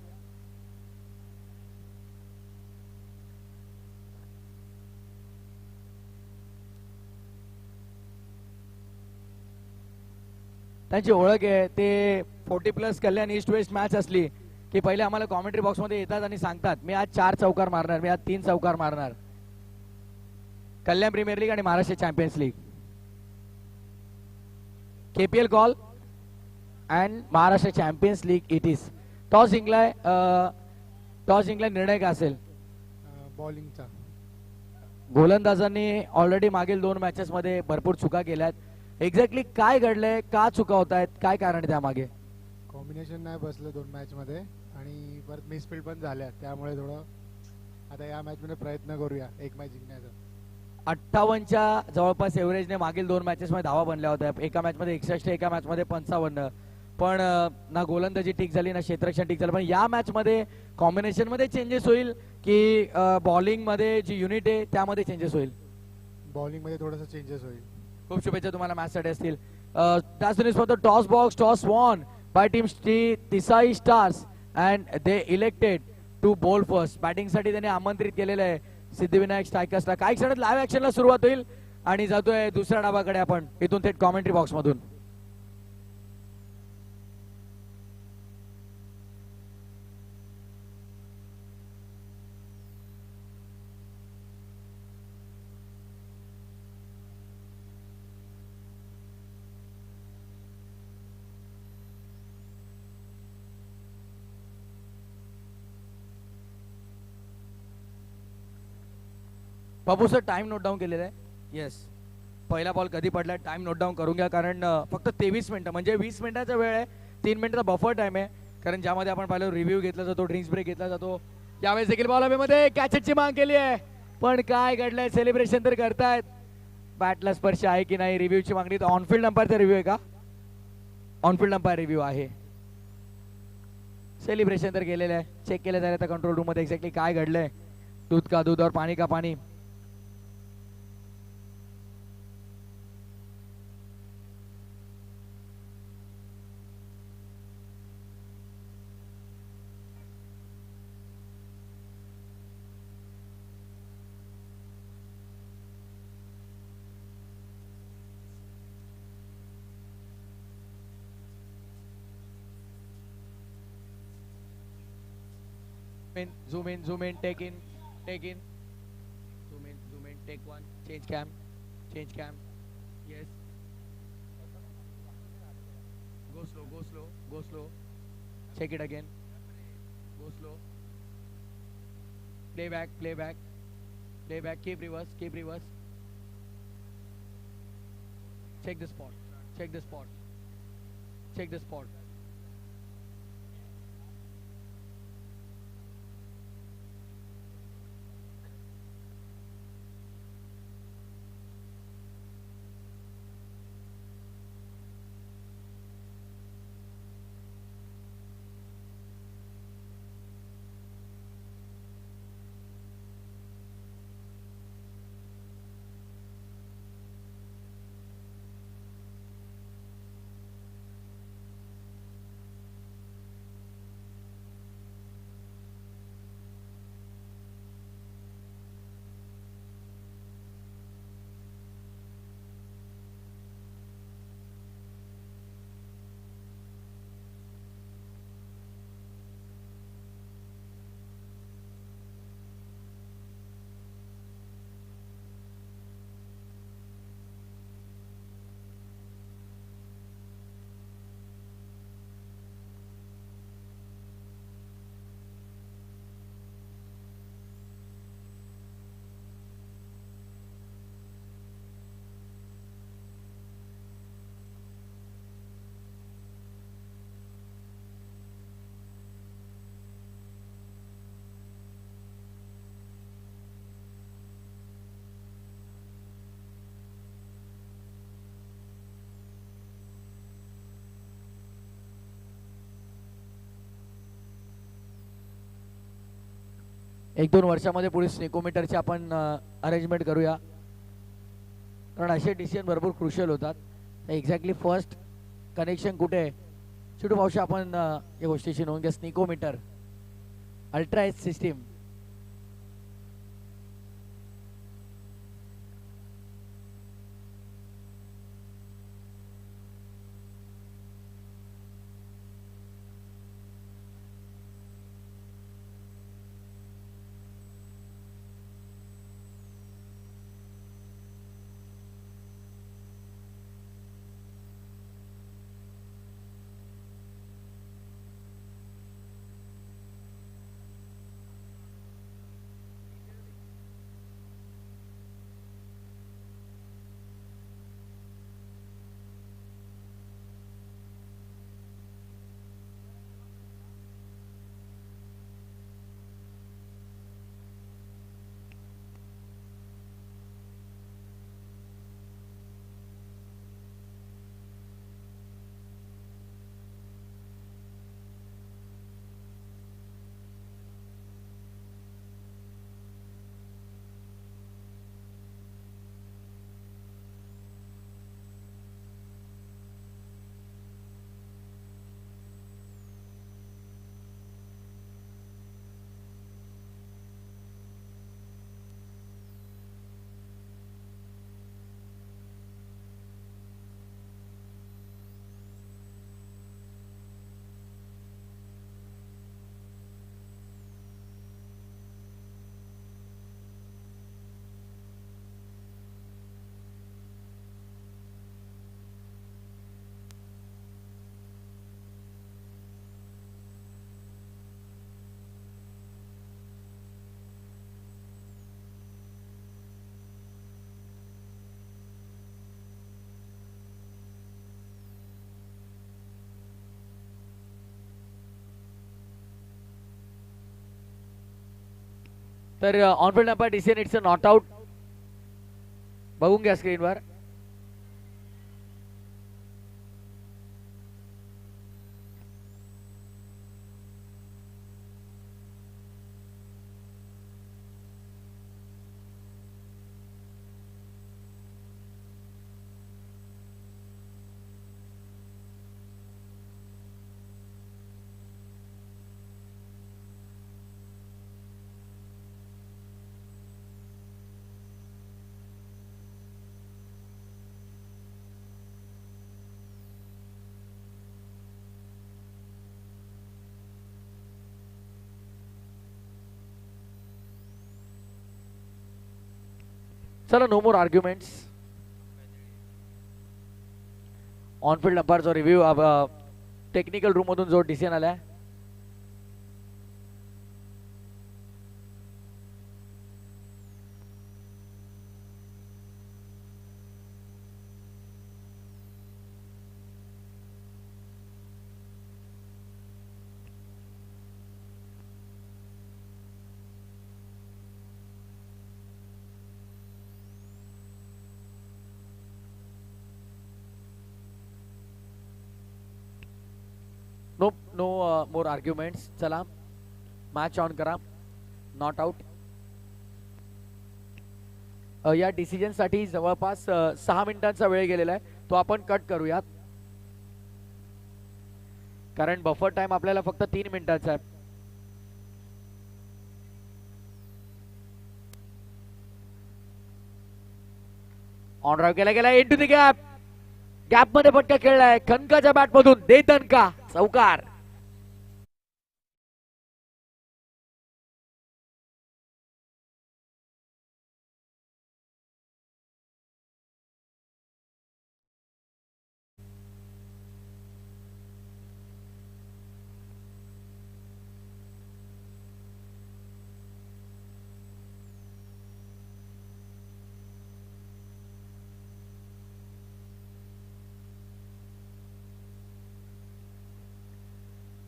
त्यांची ओळख आहे. ते 40+ कल्याण ईस्ट वेस्ट मॅच असली की पहिले आम्हाला कॉमेंट्री बॉक्स मध्ये येतात आणि सांगतात मी आज 4 चौकार मारणार, मी आज 3 चौकार मारणार. कल्याण प्रीमियर लीग आणि Maharashtra champions league. KPL call and Maharashtra champions league it is. Toss जिंकलाय. टॉस जिंकलाय. निर्णय काय असेल? बॉलिंगचा. गोलंदाजांनी ऑलरेडी मागील 2 मॅचेस मध्ये भरपूर चुका केल्यात. एक्झॅक्टली काय घडलंय, का चुका होत आहेत, काय कारण आहे त्यामागे? कॉम्बिनेशन नाही बसलं 2 मॅचमध्ये आणि परत मिसफील्ड पण झाल्या, त्यामुळे थोडं आता या मॅचमध्ये प्रयत्न करूया एक मॅच जिंकण्याचा. 58च्या जवळपास एव्हरेजने मागील 2 मॅचेसमध्ये धावा बनल्या होत्या. एका मॅचमध्ये 61, एका मॅचमध्ये 55. पण ना गोलंदाजी ठीक झाली ना क्षेत्ररक्षण ठीक झालं. पण या मॅचमध्ये कॉम्बिनेशनमध्ये चेंजेस होईल की बॉलिंगमध्ये जी युनिट आहे त्यामध्ये चेंजेस होईल? बॉलिंगमध्ये थोडंसं चेंजेस होईल. खूप शुभेच्छा तुम्हाला मॅचसाठी असतील. That's the news for the toss box. Toss won by team Tisai Stars and they elected to bowl first. बॅटिंगसाठी त्यांनी आमंत्रित केलेलं आहे सिद्धिविनायक स्ट्रायकर्सला. काही क्षणात लाईव्ह ऍक्शनला सुरुवात होईल आणि जातोय दुसऱ्या डावाकडे आपण इथून थेट कॉमेंट्री बॉक्स मधून. बाबू सर टाइम नोट डाऊन केलेला आहे. येस, पहिला बॉल कधी पडला टाइम नोट डाऊन करून घ्या, कारण फक्त 23 मिनिटं म्हणजे 20 मिनिटाचा वेळ आहे. 3 मिनिटाचा बफर टाइम आहे, कारण ज्यामध्ये आपण पाहिलं रिव्ह्यू घेतला जातो, ड्रिंक्स ब्रेक घेतला जातो. यावेळेस देखील बॉल हवेमध्ये कॅचची माग केली आहे, पण काय घडलंय, सेलिब्रेशन तर करतायत. बॅटला स्पर्श आहे की नाही, रिव्ह्यूची मागणी. तर ऑनफिल्ड अंपायरचा रिव्ह्यू आहे का? ऑनफिल्ड अंपायर रिव्ह्यू आहे. सेलिब्रेशन तर केलेलं आहे, चेक केलं जाईल आता कंट्रोल रूम मध्ये एक्झॅक्टली काय घडलंय. दूध का दूध और पाणी का पाणी. Zoom in, take in, zoom in, take one, change cam, yes. Go slow, check it again, go slow, play back, keep reverse, check the spot, check the spot. एक दोन वर्षामध्ये पुढे स्नेकोमीटरची आपण अरेंजमेंट करूया, कारण असे डिसिजन भरपूर क्रुशियल होतात. एक्झॅक्टली फर्स्ट कनेक्शन कुठे आहे छोटू भाऊशी, आपण या गोष्टीशी नोंद घ्या. Snickometer ultra edge system. तर on field umpire decision it's a not out. बघून घ्या स्क्रीनवर. चला, नो मोर आर्ग्युमेंट्स. ऑनफिल्ड अंपायरचा रिव्ह्यू टेक्निकल रूम मधून जो डिसिजन आलाय. No no more arguments. चला, मॅच ऑन करा. Not out. या डिसिजन साठी जवळपास 6 मिनिटांचा वेळ गेलेला आहे. तो आपण कट करूयात, कारण बफर टाइम आपल्याला फक्त 3 मिनिटाचा आहे. ऑन ड्राइव्ह केला गेला इनटू द गॅप. गॅप मध्ये फटका खेळलाय खनकाच्या बॅट मधून. दे दणका, चौकार.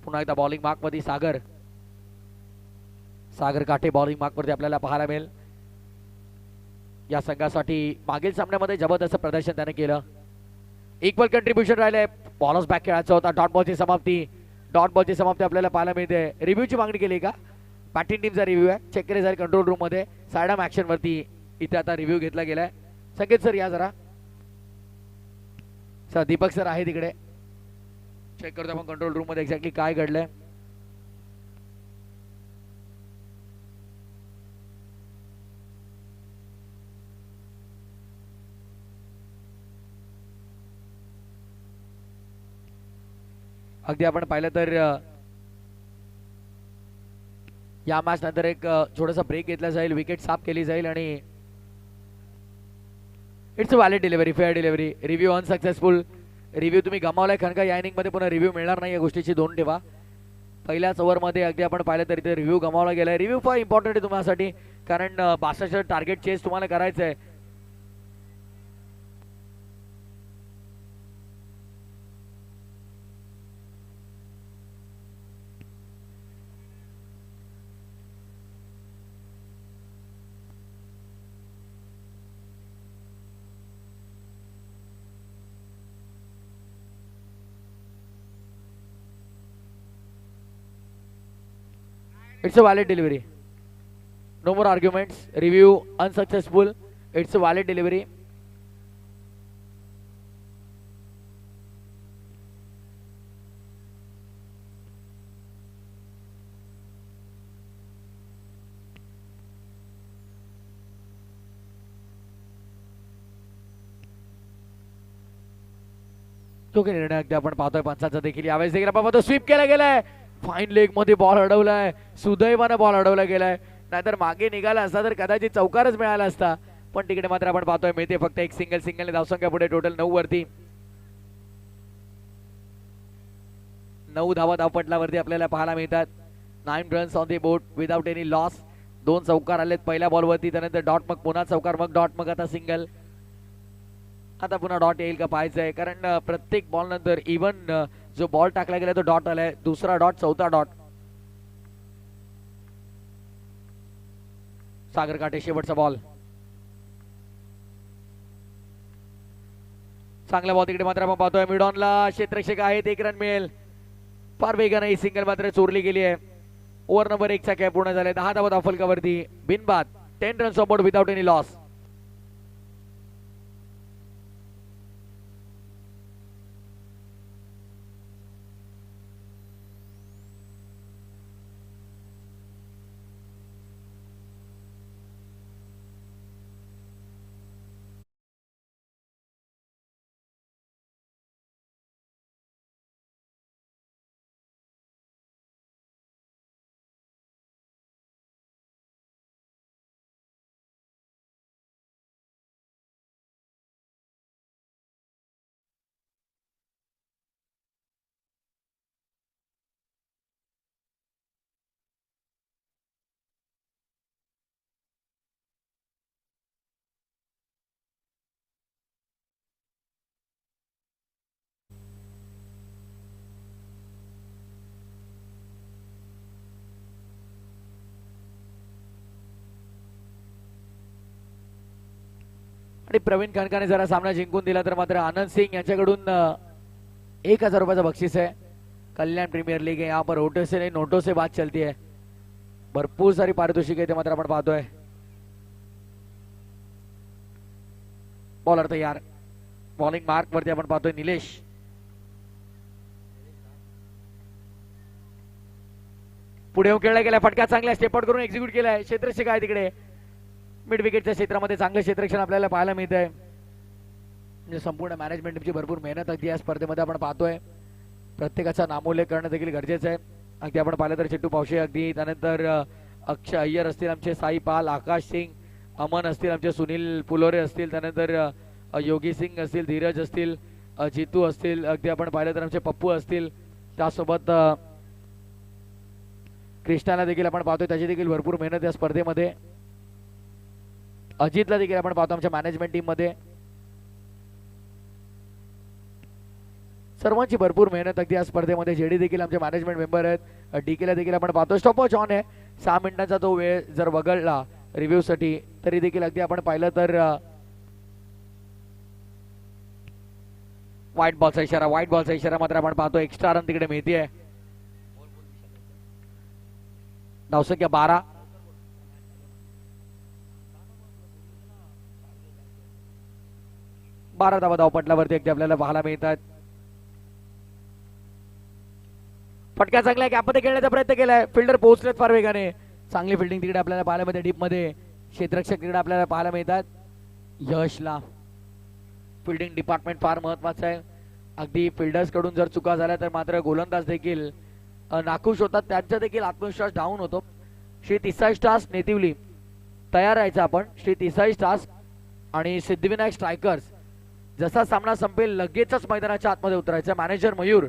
पुन्हा एकदा बॉलिंग मार्क मध्ये सागर. सागर काठे बॉलिंग मार्क वरती आपल्याला पाहायला मिळेल. या संघासाठी मागील सामन्यामध्ये जबरदस्त प्रदर्शन त्याने केलं. इक्वल कंट्रीब्युशन राहिले. बॉलर्स बॅक खेळायचा होता. डॉट बॉलची समाप्ती. डॉट बॉलची समाप्ती आपल्याला पाहायला मिळते. रिव्ह्यूची मागणी केली का? बॅटिंग टीमचा रिव्ह्यू आहे. चेक केले जाईल कंट्रोल रूम मध्ये. सायडम ऍक्शन वरती इथे आता रिव्ह्यू घेतला गेलाय. संकेत सर या जरा. सर दीपक सर आहे तिकडे. चेक करतो आपण कंट्रोल रूम मध्ये एक्झॅक्टली काय घडलंय. अगदी आपण पाहिलं तर या मॅच नंतर एक छोटासा ब्रेक घेतला जाईल. विकेट साफ केली जाईल आणि it's a valid delivery, fair delivery. Review unsuccessful. Review तुम्ही गमावलाय खनका. या इनिंग मध्ये पुन्हा रिव्ह्यू मिळणार नाही या गोष्टीची नोंद ठेवा. पहिल्याच ओव्हर मध्ये अगदी आपण पाहिलं तर इथे रिव्ह्यू गमावला गेलाय. रिव्ह्यू फार इम्पॉर्टंट आहे तुम्हासाठी, कारण 62 टार्गेट चेस तुम्हाला करायचं आहे. It's a valid delivery. No more arguments. Review unsuccessful. It's a valid delivery. तो की निर्णय अगदी आपण पाहतोय पंचाचा देखील यावेळेस देखील आपण पाहतो. स्वीप केला गेलाय. फाईन लेग मध्ये बॉल अडवलाय. सुदैवानं बॉल अडवला गेलाय, नाहीतर मागे निघाला असता तर कदाचित चौकारच मिळाला असता. पण तिकडे मात्र आपण पाहतोय मिळते फक्त एक सिंगलने धावसंख्या पुढे टोटल 9 वरती. 9 धावा धावपटलावरती आपल्याला पाहायला मिळतात. 9 runs on the board without any loss. 2 चौकार आलेत पहिल्या बॉलवरती. त्यानंतर डॉट, मग पुन्हा चौकार, मग डॉट, मग आता सिंगल. आता पुन्हा डॉट येईल का पाहायचंय, कारण प्रत्येक बॉल नंतर इव्हन जो बॉल टाकला गेला तो डॉट आलाय. दुसरा डॉट, चौथा डॉट. सागर काटे शेवटचा बॉल. चांगला बॉल तिकडे मात्र आपण पाहतोय मिडॉनला क्षेत्ररक्षक आहेत, 1 रन मिळेल. फार वेगाने ही सिंगल मात्र चोरली गेली आहे. ओव्हर नंबर 1 चा कॅप पूर्ण झाले. 10 धावा फलकावरती बिनबाद. 10 runs on board without any loss. आणि प्रवीण खणकाने जरा सामना जिंकून दिला तर मात्र आनंद सिंग यांच्याकडून 1000 रुपयाचं बक्षीस आहे. कल्याण प्रीमियर लीग है, यहाँ पर होटो से नहीं नोटो से बात चलती है. भरपूर सारी पारितोषिक आहे ते मात्र आपण पाहतोय. बॉलर तयार. बॉलिंग मार्क वरती आपण पाहतोय निलेश. पुढे येऊन खेळला गेला. फटका चांगला स्टेप आउट करून एक्झिक्यूट केलाय. क्षेत्ररक्षक आहे तिकडे मिड विकेटच्या क्षेत्रामध्ये चांगलं क्षेत्ररक्षण आपल्याला पाहायला मिळत आहे. म्हणजे संपूर्ण मॅनेजमेंट टीमची भरपूर मेहनत अगदी या स्पर्धेमध्ये आपण पाहतोय. प्रत्येकाचा नामोल्लेख करणं देखील गरजेचं आहे. अगदी आपण पाहिलं तर चिट्टू पावशे, अगदी त्यानंतर अक्षय अय्यर असतील आमचे, साई पाल, आकाश सिंग, अमन असतील आमचे, सुनील पुलोरे असतील, त्यानंतर योगी सिंग असतील, धीरज असतील, जितू असतील, अगदी आपण पाहिलं तर आमचे पप्पू असतील, त्यासोबत कृष्णाला देखील आपण पाहतोय. त्याची देखील भरपूर मेहनत या स्पर्धेमध्ये. अजितला देखील आपण पाहतो आमच्या मॅनेजमेंट टीम मध्ये. सर्वांची भरपूर मेहनत अगदी या स्पर्धेमध्ये. जेडी देखील आमचे मॅनेजमेंट मेंबर आहेत. डीकेला देखील आपण पाहतो. स्टॉपवॉच ऑन आहे. 6 मिनिटांचा तो वेळ जर वगळला रिव्ह्यू साठी तरी देखील अगदी आपण पाहिलं तर व्हाईट बॉलचा इशारा. व्हाईट बॉलचा इशारा मात्र आपण पाहतो. एक्स्ट्रा रन तिकडे मिळते. धावसंख्या 12. धावा धावपटलावरती अगदी आपल्याला पाहायला मिळतात. फटका चांगला कॅपमध्ये खेळण्याचा प्रयत्न केलाय. फिल्डर पोहोचलेत फार वेगाने. चांगली फिल्डिंग तिकडे आपल्याला पाहायला मिळते. डीप मध्ये क्षेत्ररक्षक तिकडे आपल्याला पाहायला मिळतात. यशला फिल्डिंग डिपार्टमेंट फार महत्वाचं आहे. अगदी फिल्डर्स कडून जर चुका झाल्या तर मात्र गोलंदाज देखील नाखुश होतात. त्यांचा देखील आत्मविश्वास डाऊन होतो. श्री तिसाई स्टार्स नेतिवली तयार राहायचं आपण. श्री तिसाई स्टार्स आणि सिद्धिविनायक स्ट्रायकर्स जसा सामना संपेल लगेचच मैदानाच्या आतमध्ये उतरायचं. मॅनेजर मयूर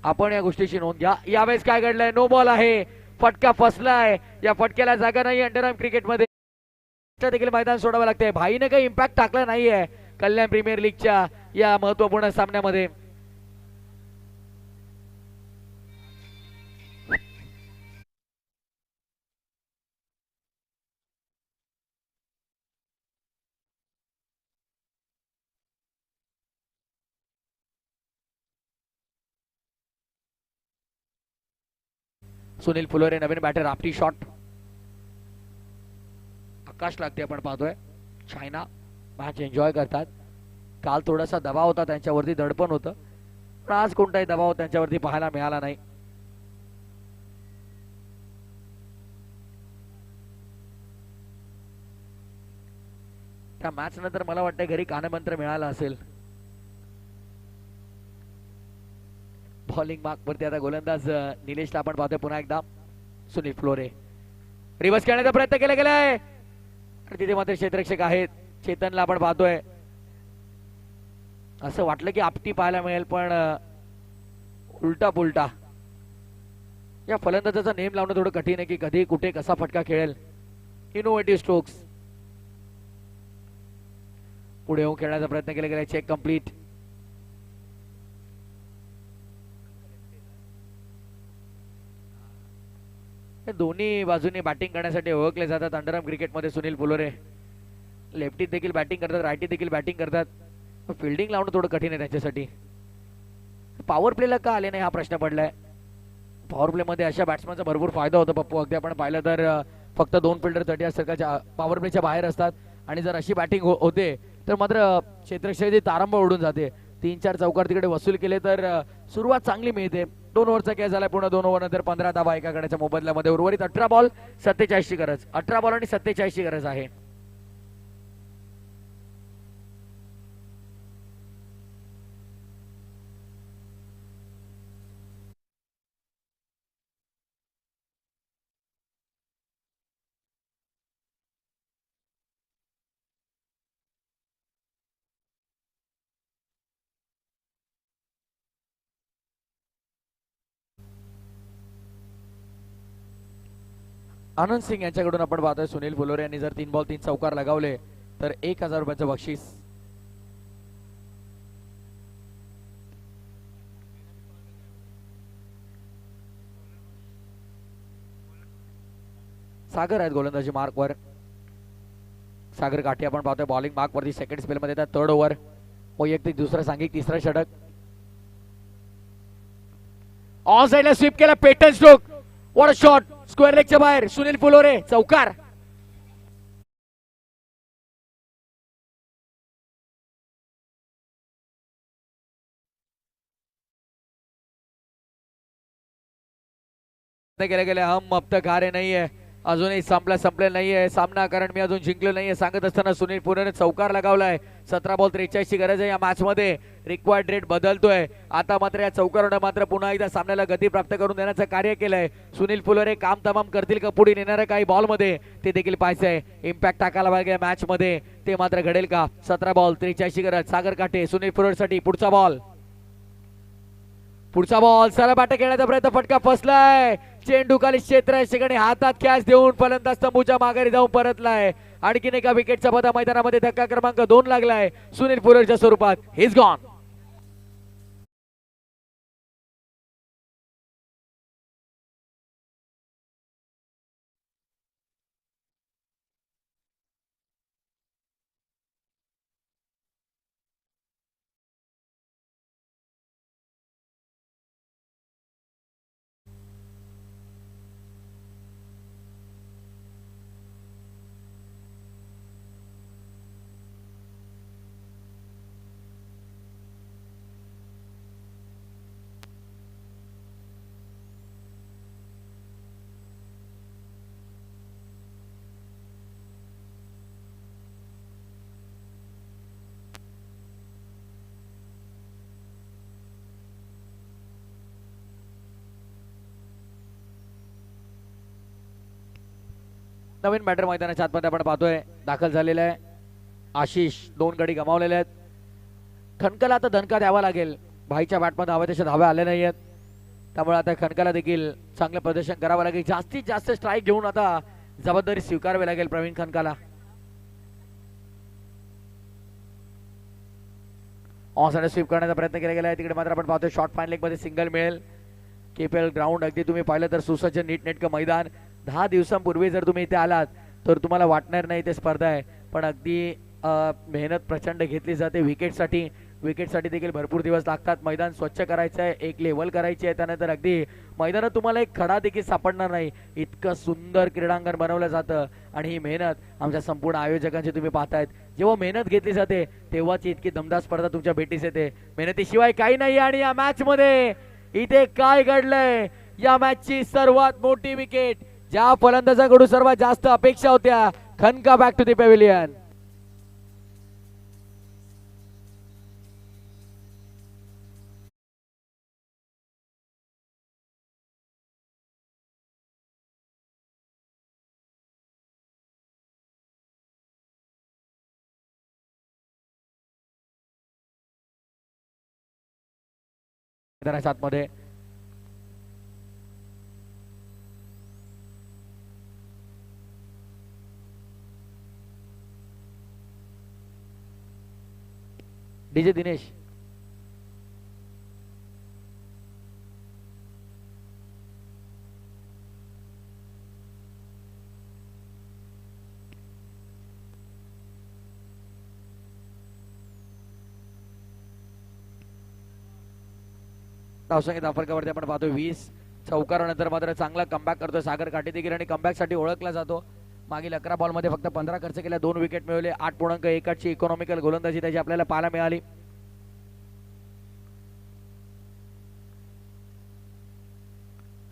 आपण या गोष्टीची नोंद घ्या. यावेळेस काय घडलंय? नो बॉल आहे. फटका फसलाय. या फटक्याला जागा नाही अंडरआर्म क्रिकेटमध्ये. देखील मैदान सोडावं लागतंय. भाईने काही इम्पॅक्ट टाकला नाहीये कल्याण प्रीमियर लीगच्या या महत्वपूर्ण सामन्यामध्ये. सुनील फुलोरे नवीन बॅटर. आपली शॉट आकाश लागते आपण पाहतोय. चायना मॅच एन्जॉय करतात. काल थोडासा दबाव होता त्यांच्यावरती, दडपण होतं, पण आज कोणताही दबाव त्यांच्यावरती पाहायला मिळाला नाही. त्या मॅच नंतर मला वाटतं घरी कानमंत्र मिळाला असेल. बॉलिंग मार्क वरती आता गोलंदाज निलेशला आपण पाहतोय पुन्हा एकदा. सुनील फ्लोरे रिव्हर्स खेळण्याचा प्रयत्न केला गेलाय. तिथे मात्र क्षेत्ररक्षक आहेत. चेतनला आपण पाहतोय. असं वाटलं की आपटी पाहायला मिळेल पण उलटा पुलटा. या फलंदाजाचा नेम लावणं थोडं कठीण आहे की कधी कुठे कसा फटका खेळेल. Innovative strokes. पुढे येऊन खेळण्याचा प्रयत्न केला गेला. Check complete. हे दोन्ही बाजूनी बॅटिंग करण्यासाठी ओळखले जातात अंडरआर्म क्रिकेटमध्ये सुनील फुलोरे. लेफ्टीत देखील बॅटिंग करतात, राईटीत देखील बॅटिंग करतात. फिल्डिंग लावणं थोडं कठीण आहे त्यांच्यासाठी. पॉवर प्लेला का आले नाही हा प्रश्न पडलाय. पॉवर प्ले मध्ये अशा बॅट्समॅनचा भरपूर फायदा होतो पप्पू. अगदी आपण पाहिलं तर फक्त 2 फिल्डर 30 सर्कलच्या पॉवर प्लेच्या बाहेर असतात आणि जर अशी बॅटिंग होते तर मात्र क्षेत्रक्षय तारंबळ उडून जाते. 3-4 चौकार तिकडे वसूल केले तर सुरुवात चांगली मिळते. 2 ओव्हरचा खेळ झाला, पुन्हा 2 ओव्हर नंतर 15 धावा एका गड्याच्या मोबदल्यामध्ये. उर्वरित 18 बॉल 47 ची गरज. 18 बॉल आणि 47 ची गरज आहे. आनंद सिंग यांच्याकडून आपण पाहतोय सुनील फुलोरे यांनी जर 3 बॉल 3 चौकार लगावले तर 1000 रुपयाचं बक्षीस. सागर आहेत गोलंदाजी मार्कवर. सागर काठी आपण पाहतोय बॉलिंग मार्क वरती. सेकंड स्पेल मध्ये येतात. 3rd ओव्हर वैयक्तिक दुसरा सांघिक तिसरा षटक. ऑन साइडला स्वीप केला patent stroke. What a shot. Square लेगच्या बाहेर सुनील फुलोरे चौकार. गेले गेले हम अब तक हारे नाहीये. अजूनही संपले नाहीये सामना, कारण मी अजून जिंकलो नाहीये सांगत असताना सुनील फुलोरे चौकार लगावलाय. 17 बॉल 43 ची गरज आहे या मॅच मध्ये. रिक्वायर्ड रेट बदलतोय आता मात्र. या चौकारानं मात्र पुन्हा एकदा सामन्याला गती प्राप्त करून देण्याचं कार्य केलंय सुनील फुलोरे. काम तमाम करतील का पुढे येणाऱ्या काही बॉल मध्ये ते देखील पाहायचंय. इम्पॅक्ट टाकायला पाहिजे मॅच मध्ये, ते मात्र घडेल का. 17 बॉल 43 ची गरज. सागर काटे सुनील फुलोरेसाठी. पुढचा बॉल सरळ बॅट खेळण्याचा प्रयत्न, फटका फसलाय. चेंडू खाली क्षेत्र ठिकाणी हातात कॅच देऊन फलंदाज तंबूच्या माघारी जाऊन परतलाय. आणखीन एका विकेटचा पदा मैदानामध्ये. धक्का क्रमांक 2 लागलाय सुनील फुलोरेच्या स्वरूपात. His gone. नवीन बॅटर मैदानाच्या आतमध्ये आपण पाहतोय दाखल झालेला आहे आशिष. 2 गडी गमावलेले आहेत. खनकाला आता दणका द्यावा लागेल. भाईच्या बॅटमध्ये हव्या तशा धाव्या आल्या नाहीयेत, त्यामुळे आता खनकाला देखील चांगलं प्रदर्शन करावं लागेल. जास्तीत जास्त स्ट्राईक घेऊन आता जबाबदारी स्वीकारावी लागेल प्रवीण खनकाला. ऑन साइड स्वीप करण्याचा प्रयत्न केला गेला आहे. तिकडे मात्र आपण पाहतोय शॉर्ट फाईन लेग मध्ये सिंगल मिळेल. केपीएल ग्राउंड अगदी तुम्ही पाहिलं तर सुसज्ज नीटनेटकं मैदान. 10 दिवसांपूर्वी जर तुम्ही इथे आलात तर तुम्हाला वाटणार नाही ते स्पर्धा आहे, पण अगदी मेहनत प्रचंड घेतली जाते विकेटसाठी देखील भरपूर दिवस लागतात. मैदान स्वच्छ करायचं आहे, एक लेवल करायची आहे, त्यानंतर अगदी मैदानात तुम्हाला एक खडा देखील सापडणार नाही, इतकं सुंदर क्रीडांगण बनवलं जातं. आणि ही मेहनत आमच्या संपूर्ण आयोजकांची तुम्ही पाहतायत. जेव्हा मेहनत घेतली जाते तेव्हाच इतकी दमदार स्पर्धा तुमच्या भेटीस येते. मेहनतीशिवाय काही नाही. आणि या मॅच मध्ये इथे काय घडलंय, या मॅचची सर्वात मोठी विकेट, ज्या फलंदाजाकडून सर्वात जास्त अपेक्षा होत्या, खनका बॅक टू द पॅव्हिलियन. मध्ये डीजे दिनेश. धावसंख्येत फरकावरती आपण पाहतो 20 चौकारानंतर मात्र चांगला कमबॅक करतोय सागर काटेदेखील आणि कमबॅक साठी ओळखला जातो. मागील 11 बॉलमध्ये फक्त 15 खर्च केल्या, 2 विकेट मिळवले, 8.1 ची इकॉनॉमिकल गोलंदाजी त्याची आपल्याला पाहायला मिळाली.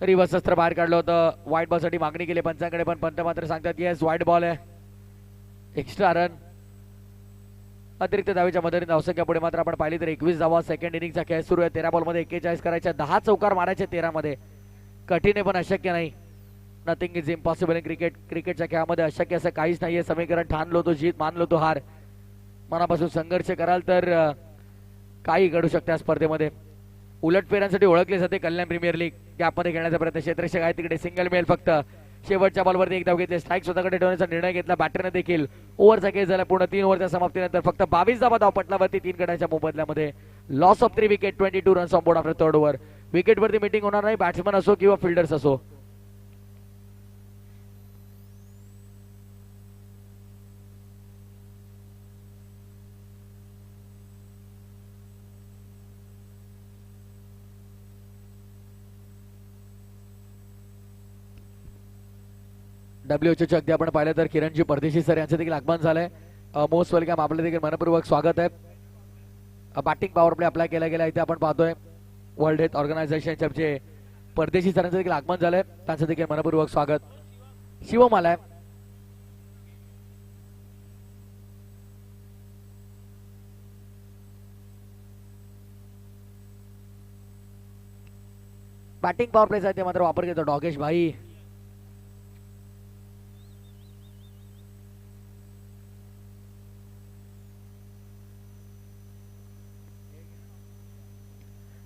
रिवर्स अस्त्र बाहेर काढलं होतं, व्हाईट बॉल साठी मागणी केली पंचांकडे, पण पंत मात्र सांगतात येस व्हाईट बॉल आहे, एक्स्ट्रा रन. अतिरिक्त धावेच्या मदतीने धावसंख्या पुढे मात्र आपण पाहिली तर 21 धावा. सेकंड इनिंगचा खेळ सुरू आहे. 13 बॉलमध्ये 41 करायच्या, 10 चौकार मारायचे 13 मध्ये. कठीण आहे पण अशक्य नाही. Nothing is impossible in cricket. क्रिकेटच्या खेळामध्ये अशक्य असं काहीच नाहीये. समीकरण ठाणलो तो जीत, मानलो तो हार. मनापासून संघर्ष कराल तर काही घडू शकते या स्पर्धेमध्ये. उलटफेऱ्यांसाठी ओळखले जाते कल्याण प्रीमियर लीग. गॅपमध्ये खेळण्याचा प्रयत्न, क्षेत्ररक्षक आहे तिकडे, सिंगल मिळेल फक्त. शेवटच्या बॉलवरती एक धाव घेतली, स्ट्राईक स्वतःकडे ठेवण्याचा निर्णय घेतला बॅटरने देखील. ओव्हरचा केस झाला पूर्ण. 3 ओव्हरच्या समाप्तीनंतर फक्त 22 धावा धावपटलावरती 3 गड्यांच्या मोबदल्यामध्ये. Loss of 3 wicket, 22 runs on board after third over. विकेटवरती मीटिंग होणार नाही, बॅट्समन असो किंवा फिल्डर्स असो. WHOचे अगदी आपण पाहिलं तर किरणजी परदेशी सर यांचं देखील आगमन झालंय. मोस्ट वेलकम, आपलं देखील मनपूर्वक स्वागत आहे. बॅटिंग पॉवर प्ले अप्लाय केला गेला इथे आपण पाहतोय. वर्ल्ड हेल्थ ऑर्गनायझेशनच्या जे परदेशी सरांचं देखील आगमन झालंय, त्यांचं देखील मनपूर्वक स्वागत. शिवम आलाय. बॅटिंग पॉवर प्लेचा इथे मात्र वापर घेतो डॉगेश भाई.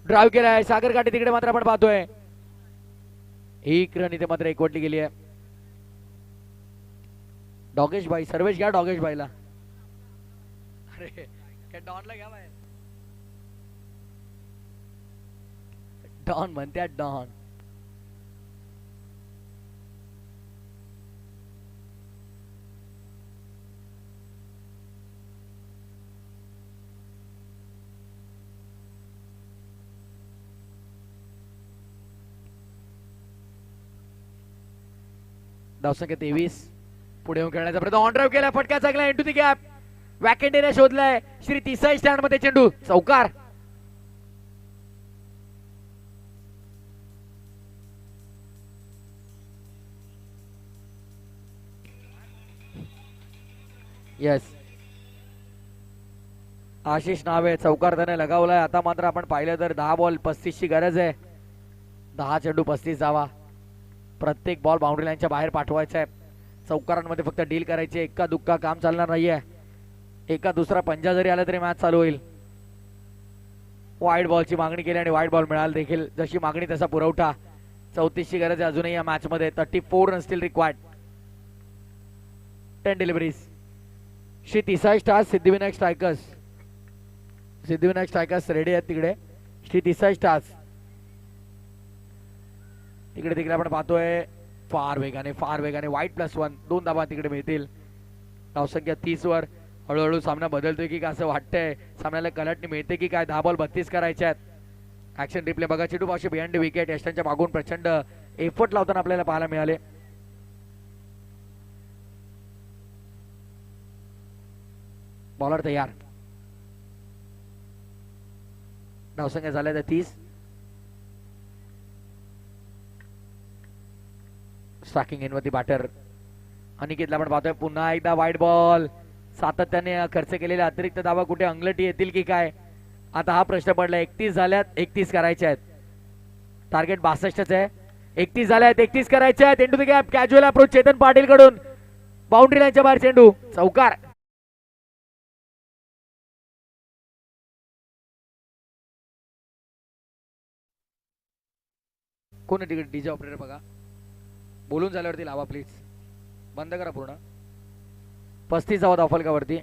ड्राईव्ह केलाय सागर काटे, तिकडे मात्र आपण पाहतोय एक रन इथे मात्र एकवटली गेली आहे. डॉगेश भाई, सर्वेश घ्या डॉगेश भाईला. अरे काय डॉनला घ्या बाहेर. डॉन म्हणतात डॉन. धावसंख्या 23. पुढे येऊन खेळण्याचा प्रयत्न, ऑन ड्राईव्ह केला, फटका चांगला इनटू दी गॅप. वॅकेंडेने शोधलाय. श्री तिसाई स्टँड मध्ये चेंडू, चौकार. येस, आशिष नावे चौकार त्याने लगावलाय. आता मात्र आपण पाहिलं तर 10 बॉल 35 ची गरज आहे. 10 चेंडू 35 धावा. प्रत्येक बॉल बाउंड्री लाईनच्या बाहेर पाठवायचा आहे. चौकारांमध्ये फक्त डील करायचे. एका दुक्का काम चालणार नाहीये. एका दुसरा पंजा जरी आला तरी मॅच चालू होईल. वाईट बॉलची मागणी केली आणि वाईट बॉल मिळाला देखील. जशी मागणी तसा पुरवठा. 34 ची गरज आहे अजूनही या मॅच मध्ये. 34 run still required. 10 deliveries. Shri तिसाई stars, Siddhivinayak strikers. Siddhivinayak strikers ready आहेत तिकडे. श्री तिसाई स्टार्स तिकडे तिकडे आपण पाहतोय फार वेगाने वाईट +1. 2 धावा तिकडे मिळतील. धावसंख्या 30 वर. हळूहळू सामना बदलतोय की काय असं वाटतंय. सामन्याला कलटणी मिळते की काय. 10 बॉल 32 करायचे आहेत. ऍक्शन रिप्ले बघा. चिटू पावशी बिहाइंड विकेट. यष्टांच्या मागून प्रचंड एफर्ट लावताना आपल्याला पाहायला मिळाले. बॉलर तयार. धावसंख्या झाल्या त्या 30. स्ट्रायकिंग एंडवरती बॅटर अनिकेतला आपण पाहतोय. पुन्हा एकदा वाईट बॉल. सातत्याने खर्च केलेले अतिरिक्त धावा कुठे अंगलटी येतील की काय, आता हा प्रश्न पडला. 31 झाल्यात, 31 करायचे आहेत. टार्गेट 62च आहे. 31 झाल्यात, 31 करायचे आहेत. Into the gap, casual approach Chetan Patil कडून. बाउंड्री लाईनच्या बाहेर चेंडू, चौकार. कोण तिकडे डीजे ऑपरेटर बघा. बोलून झाल्यावरती लावा प्लीज. बंद करा पूर्ण. 35 धावा धावफलकावरती.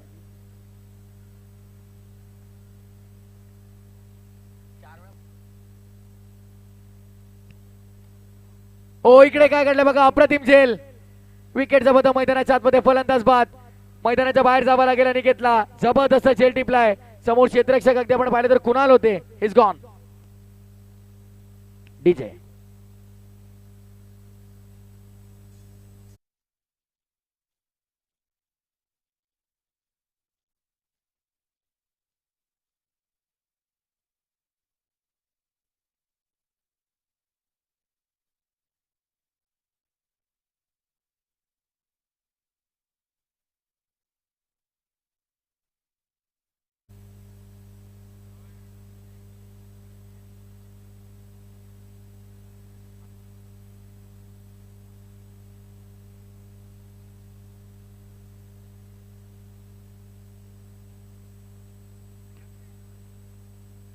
ओ इकडे काय घडलं बघा. अप्रतिम झेल. विकेट जबरदस्त. मैदानाच्या आतमध्ये फलंदाज बाद. मैदानाच्या बाहेर जावा लागेल अनिकेतला. जबरदस्त झेल टिपलाय. समोर क्षेत्ररक्षक अगदी आपण पाहिलं तर कुणाल होते. Is gone. डीजे.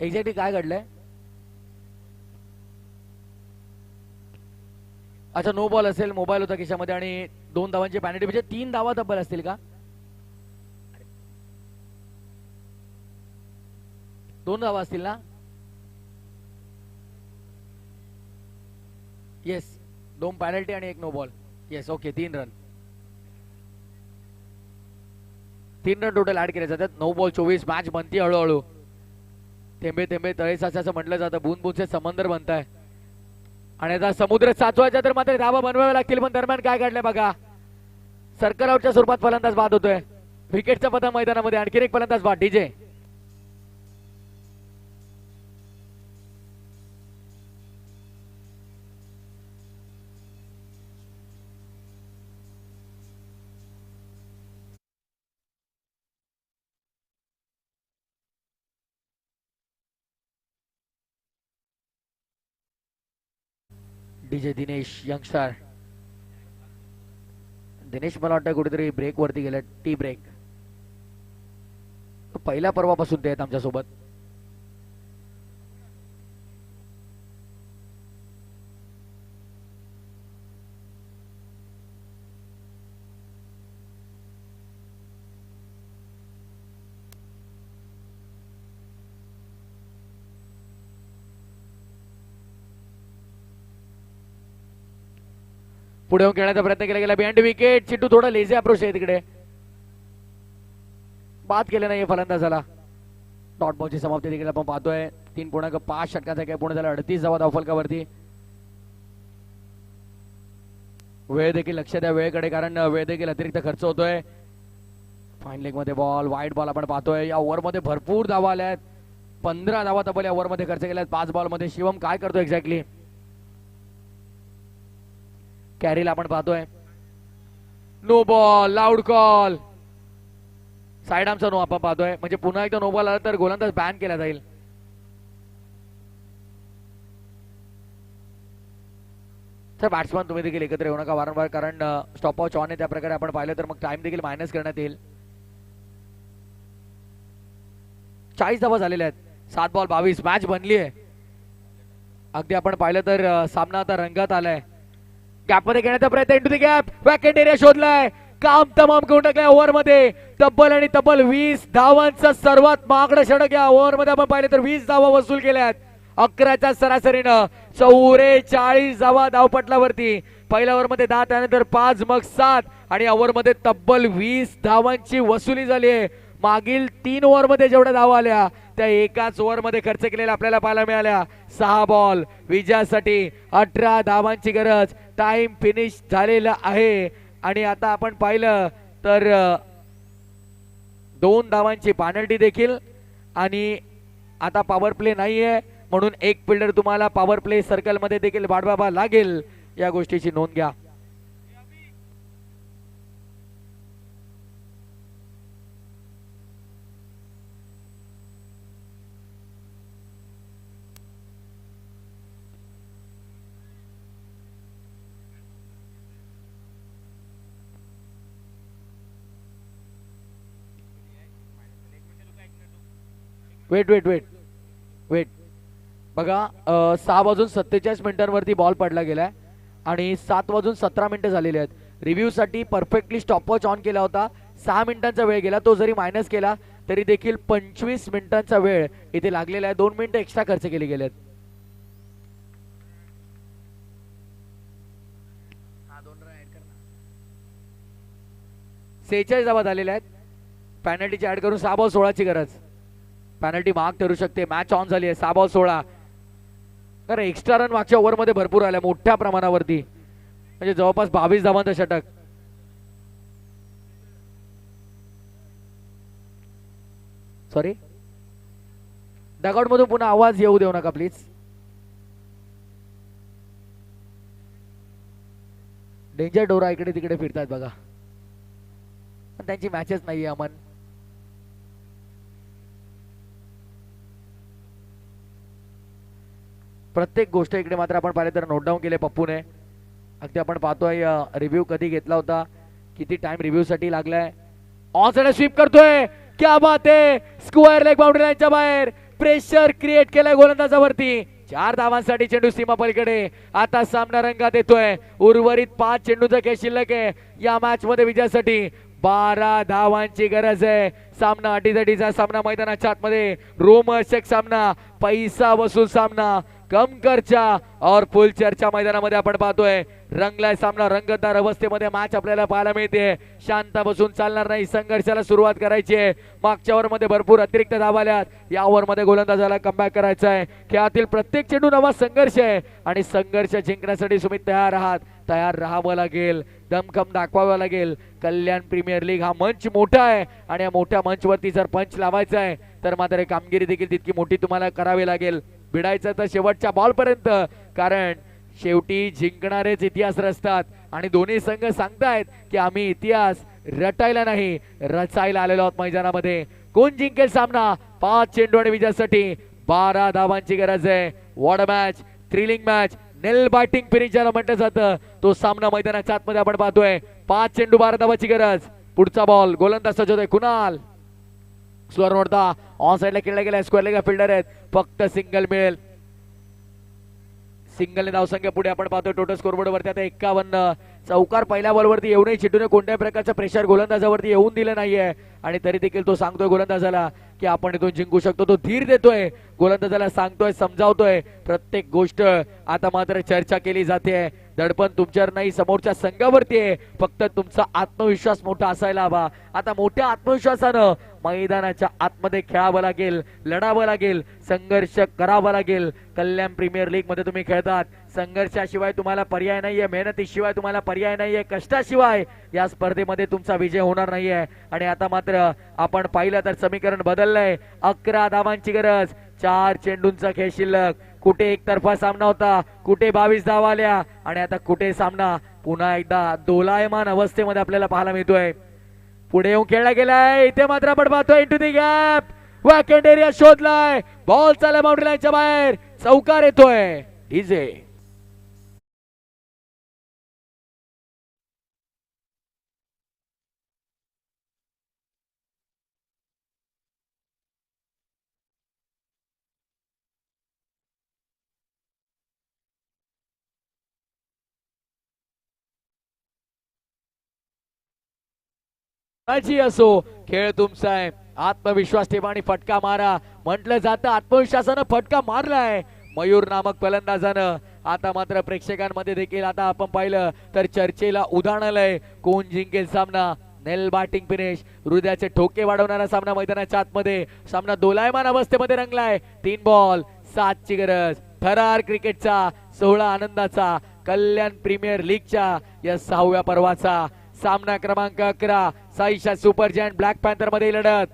एक्झॅक्टली काय घडलंय? अच्छा, नो बॉल असेल, मोबाईल होता खिशामध्ये आणि 2 धावांची पॅनल्टी, म्हणजे 3 धावा तब्बल असतील का? 2 धावा असतील ना? येस, 2 पॅनल्टी आणि 1 no ball. Yes, okay, 3 run. 3 run total add केले जातात. 9 बॉल 24. मॅच बनती हळूहळू. थेंबे थेंबे तळे साचाचं म्हटलं जातं. बूंद बूंदचे समंदर बनताय आणि आता समुद्र साचवायचा तर मात्र धावा बनवाव्या लागतील. पण दरम्यान काय काढलंय बघा, सर्कल आउटच्या स्वरूपात फलंदाज बाद होतोय. विकेटचा पता मैदानामध्ये आणखी एक फलंदाज बाद. DJ. DJ Dinesh youngster. Dinesh मला वाटतं कुठेतरी ब्रेक वरती गेला, टी ब्रेक. पहिल्या पर्वापासून ते आहेत आमच्यासोबत. पुढे येऊन खेळण्याचा प्रयत्न केला गेला. Behind wicket. चिट्टू थोडा लेझी अप्रोच आहे तिकडे. बाद केले नाही फलंदाजाला. डॉट बॉलची समाप्ती देखील आपण पाहतोय. 3.5 षटकांचा काय पूर्ण झाला. 38 धावा धावफलकावरती. वेळ देखील लक्ष द्या वेळेकडे, कारण वेळ देखील अतिरिक्त खर्च होतोय. फाईन लेग मध्ये बॉल, वाईड बॉल आपण पाहतोय. या ओव्हरमध्ये भरपूर धावा आल्यात. 15 धावा तब्बल या ओव्हरमध्ये खर्च केल्यात 5 बॉल मध्ये. शिवम काय करतो एक्झॅक्टली? कॅरीला आपण पाहतोय. No ball, loud call. Side आमचा नो आपण पाहतोय. म्हणजे पुन्हा एकदा नो बॉल आला तर गोलंदाज बॅन केला जाईल. तर बॅट्समन तुम्ही देखील एकत्र येऊ नका वारंवार, कारण स्टॉप वॉच ऑन आहे. त्या प्रकारे आपण पाहिलं तर मग टाइम देखील मायनस करण्यात येईल. 40 धावा झालेल्या आहेत. 7 बॉल 22. मॅच बनली आहे. अगदी आपण पाहिलं तर सामना आता रंगात आलाय. गॅपमध्ये घेण्याचा प्रयत्न. Into the gap. Vacant area शोधलाय. काम तमाम करून टाकलाय ओव्हर मध्ये. तब्बल आणि तब्बल 20 धावांचा सर्वात महागडा षटक या ओव्हर मध्ये आपण पाहिलं तर 20 धावा वसूल केल्यात. 11च्या सरासरीनं 44 धावा धावपटलावरती. पहिल्या ओव्हर मध्ये 10, त्यानंतर 5, मग 7 आणि ओव्हर मध्ये तब्बल 20 धावांची वसुली झाली आहे. मागील 3 ओव्हर मध्ये जेवढ्या धावा आल्या त्या एकाच ओव्हर मध्ये खर्च केलेल्या आपल्याला पाहायला मिळाल्या. 6 बॉल विजयासाठी 18 धावांची गरज. टाइम फिनिश झालेला आहे आणि आता आपण पाहिलं तर 2 धावांची पेनल्टी देखील. आणि आता पॉवर प्ले नाहीये म्हणून एक फिल्डर तुम्हाला पॉवर प्ले सर्कल मध्ये देखील वाढवावा लागेल. या गोष्टीची नोंद घ्या. वेट वेट वेट वेट बघा, 6 वाजून 47 मिनिटांवरती बॉल पडला गेलाय आणि 7 वाजून 17 मिनिटं झालेली आहेत. रिव्ह्यू साठी परफेक्टली स्टॉपवॉच ऑन केला होता. 6 मिनिटांचा वेळ गेला. तो जरी मायनस केला तरी देखील 25 मिनिटांचा वेळ इथे लागलेला आहे. 2 मिनिटं एक्स्ट्रा खर्च केले गेलेत. 46 धावा झालेल्या आहेत. पॅनल्टीची ऍड करून 6 बॉल 16 ची गरज. पॅनल्टी मार्क ठरू शकते. मॅच ऑन झाली आहे. 6 बॉल 16. कारण एक्स्ट्रा रन मागच्या ओव्हरमध्ये भरपूर आल्या मोठ्या प्रमाणावरती, म्हणजे जवळपास 22 धावांचं षटक. सॉरी, डगआउट मधून पुन्हा आवाज येऊ देऊ नका प्लीज. डेंजर डोरा इकडे तिकडे फिरतात बघा, पण त्यांची मॅचेस नाहीये अमन. प्रत्येक गोष्ट इकडे मात्र आपण पाहिले तर नोट डाऊन केले पप्पूने. अगदी आपण पाहतोय रिव्ह्यू कधी घेतला होता, किती टाइम रिव्ह्यू साठी लागलाय. ऑन स्वीप करतोय, क्या बात आहे. स्क्वेअर लेग बाउंड्री लाईनच्या बाहेर प्रेशर क्रिएट केलंय गोलंदाजावरती. 4 धावांसाठी चेंडू सीमा पलीकडे. आता सामना रंगात येतोय. उर्वरित 5 चेंडूचा खेळ शिल्लक आहे या मॅच मध्ये विजयासाठी. 12 धावांची गरज आहे. सामना अटीतटीचा सामना मैदानाच्या आतमध्ये रोमहर्षक सामना, पैसा वसूल सामना, कम खर्चा और फुल चर्चा मैदानामध्ये आपण पाहतोय. रंगलाय सामना, रंगतदार अवस्थेमध्ये मॅच आपल्याला पाहायला मिळते. शांत बसून चालणार नाही, संघर्षाला सुरुवात करायची आहे. मागच्या ओव्हर मध्ये भरपूर अतिरिक्त धावा आल्यात, या ओव्हर मध्ये गोलंदाजाला कमबॅक करायचा आहे. खेळातील प्रत्येक चेंडू नवा संघर्ष आहे आणि संघर्ष जिंकण्यासाठी सुमित तयार आहात, तयार राहावं लागेल, दमखम दाखवावं लागेल. कल्याण प्रीमियर लीग हा मंच मोठा आहे आणि या मोठ्या मंचवरती जर पंच लावायचा आहे तर मात्र कामगिरी देखील तितकी मोठी तुम्हाला करावी लागेल. भिडायचं तर शेवटच्या बॉल पर्यंत, कारण शेवटी जिंकणारेच इतिहास रचतात आणि दोन्ही संघ सांगतायत की आम्ही इतिहास रटायला नाही रचायला आलेलो आहोत मैदानामध्ये. कोण जिंकेल सामना? 5 चेंडू आणि विजयासाठी 12 धावांची गरज आहे. What a match, thrilling match, nail biting finish ज्याला म्हटलं जातं तो सामना मैदानाच्या आतमध्ये आपण पाहतोय. 5 चेंडू 12 धावांची गरज. पुढचा बॉल गोलंदाज सजवतोय कुणाल. स्कोअर नोटता ऑन साइडला खेळला गेला. स्क्वेअर लेग फिल्डर आहेत, फक्त सिंगल मिळेल. सिंगलने धावसंख्या पुढे आपण पाहतोय टोटल स्कोरबोर्ड वरती आता 51. चौकार पहिल्या बॉलवरती येऊनही चेंडूने कोणत्याही प्रकारचं प्रेशर गोलंदाजावरती येऊन दिलं नाहीये आणि तरी देखील तो सांगतोय गोलंदाजाला की आपण इथून जिंकू शकतो. तो धीर देतोय गोलंदाजाला, सांगतोय, समजावतोय प्रत्येक गोष्ट. आता मात्र चर्चा केली जाते. दडपण तुमच्यावर नाही, समोरच्या संघावरती आहे. फक्त तुमचा आत्मविश्वास मोठा असायला हवा. आता मोठ्या आत्मविश्वासानं मैदानाच्या आतमध्ये खेळावं लागेल, लढावं लागेल, संघर्ष करावा लागेल. कल्याण प्रीमियर लीग मध्ये तुम्ही खेळतात, संघर्षाशिवाय तुम्हाला पर्याय नाहीये, मेहनतीशिवाय तुम्हाला पर्याय नाहीये, कष्टाशिवाय या स्पर्धेमध्ये तुमचा विजय होणार नाहीये. आणि आता मात्र आपण पाहिलं तर समीकरण बदललंय. 11 धावांची गरज, 4 चेंडूंचा खेळ शिल्लक. कुठे एकतर्फा सामना होता, कुठे 22 धावा आल्या आणि आता कुठे सामना पुन्हा एकदा दोलायमान अवस्थेमध्ये आपल्याला पाहायला मिळतोय. पुढे येऊन खेळला गेलाय, इथे मात्र आपण पाहतोय इंटू दी गॅप, वॅकंट एरिया शोधलाय. बॉल चालला बाउंड्री लाईनच्या बाहेर, चौकार येतोय. डीजे असो, खेळ तुमचा आहे. आत्मविश्वास ठेवा आणि फटका मारा. म्हटलं जातं आत्मविश्वासानं फटका मारलाय मयूर नामक फलंदाजानं. आता मात्र प्रेक्षकांमध्ये देखील आता आपण पाहिलं तर चर्चेला उधाण आलंय. कोण जिंकेल सामना? नेल बॅटिंग फिनिश, हृदयाचे ठोके वाढवणारा सामना मैदानाच्या आतमध्ये. सामना दोलायमान अवस्थेमध्ये रंगलाय. 3 बॉल 7 ची गरज. थरार क्रिकेटचा 16 आनंदाचा कल्याण प्रीमियर लीगच्या या 6व्या पर्वाचा सामना क्रमांक 11. Saisha super giant black panther मध्ये लढत.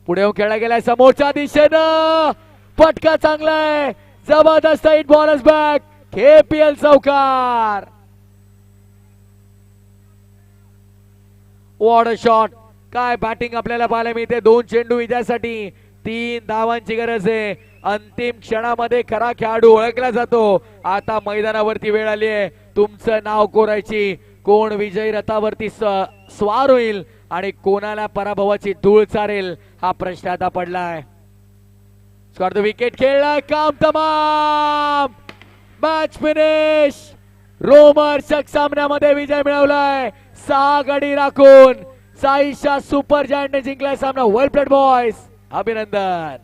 पुढे येऊन खेळला गेलाय समोरच्या दिशेनं. फटका चांगलाय, जबरदस्त हिट, बॉलर्स बॅक, KPL चौकार. What a shot. काय बॅटिंग आपल्याला पाहायला मिळते. 2 चेंडू विजयासाठी 3 धावांची गरज आहे. अंतिम क्षणामध्ये खरा खेळाडू ओळखला जातो. आता मैदानावरती वेळ आली आहे तुमचं नाव कोरायची. कोण विजयी रथावरती स्वार होईल आणि कोणाला पराभवाची धूळ चारेल हा प्रश्न आता पडलाय. स्कोर विकेट खेळलाय, काम तमाम, मॅच फिनिश. रोमहर्षक सामन्यामध्ये विजय मिळवलाय. 6 गडी राखून साईशा सुपर जायंटने जिंकलाय सामना. वेल प्लेड बॉयज, अभिनंदन.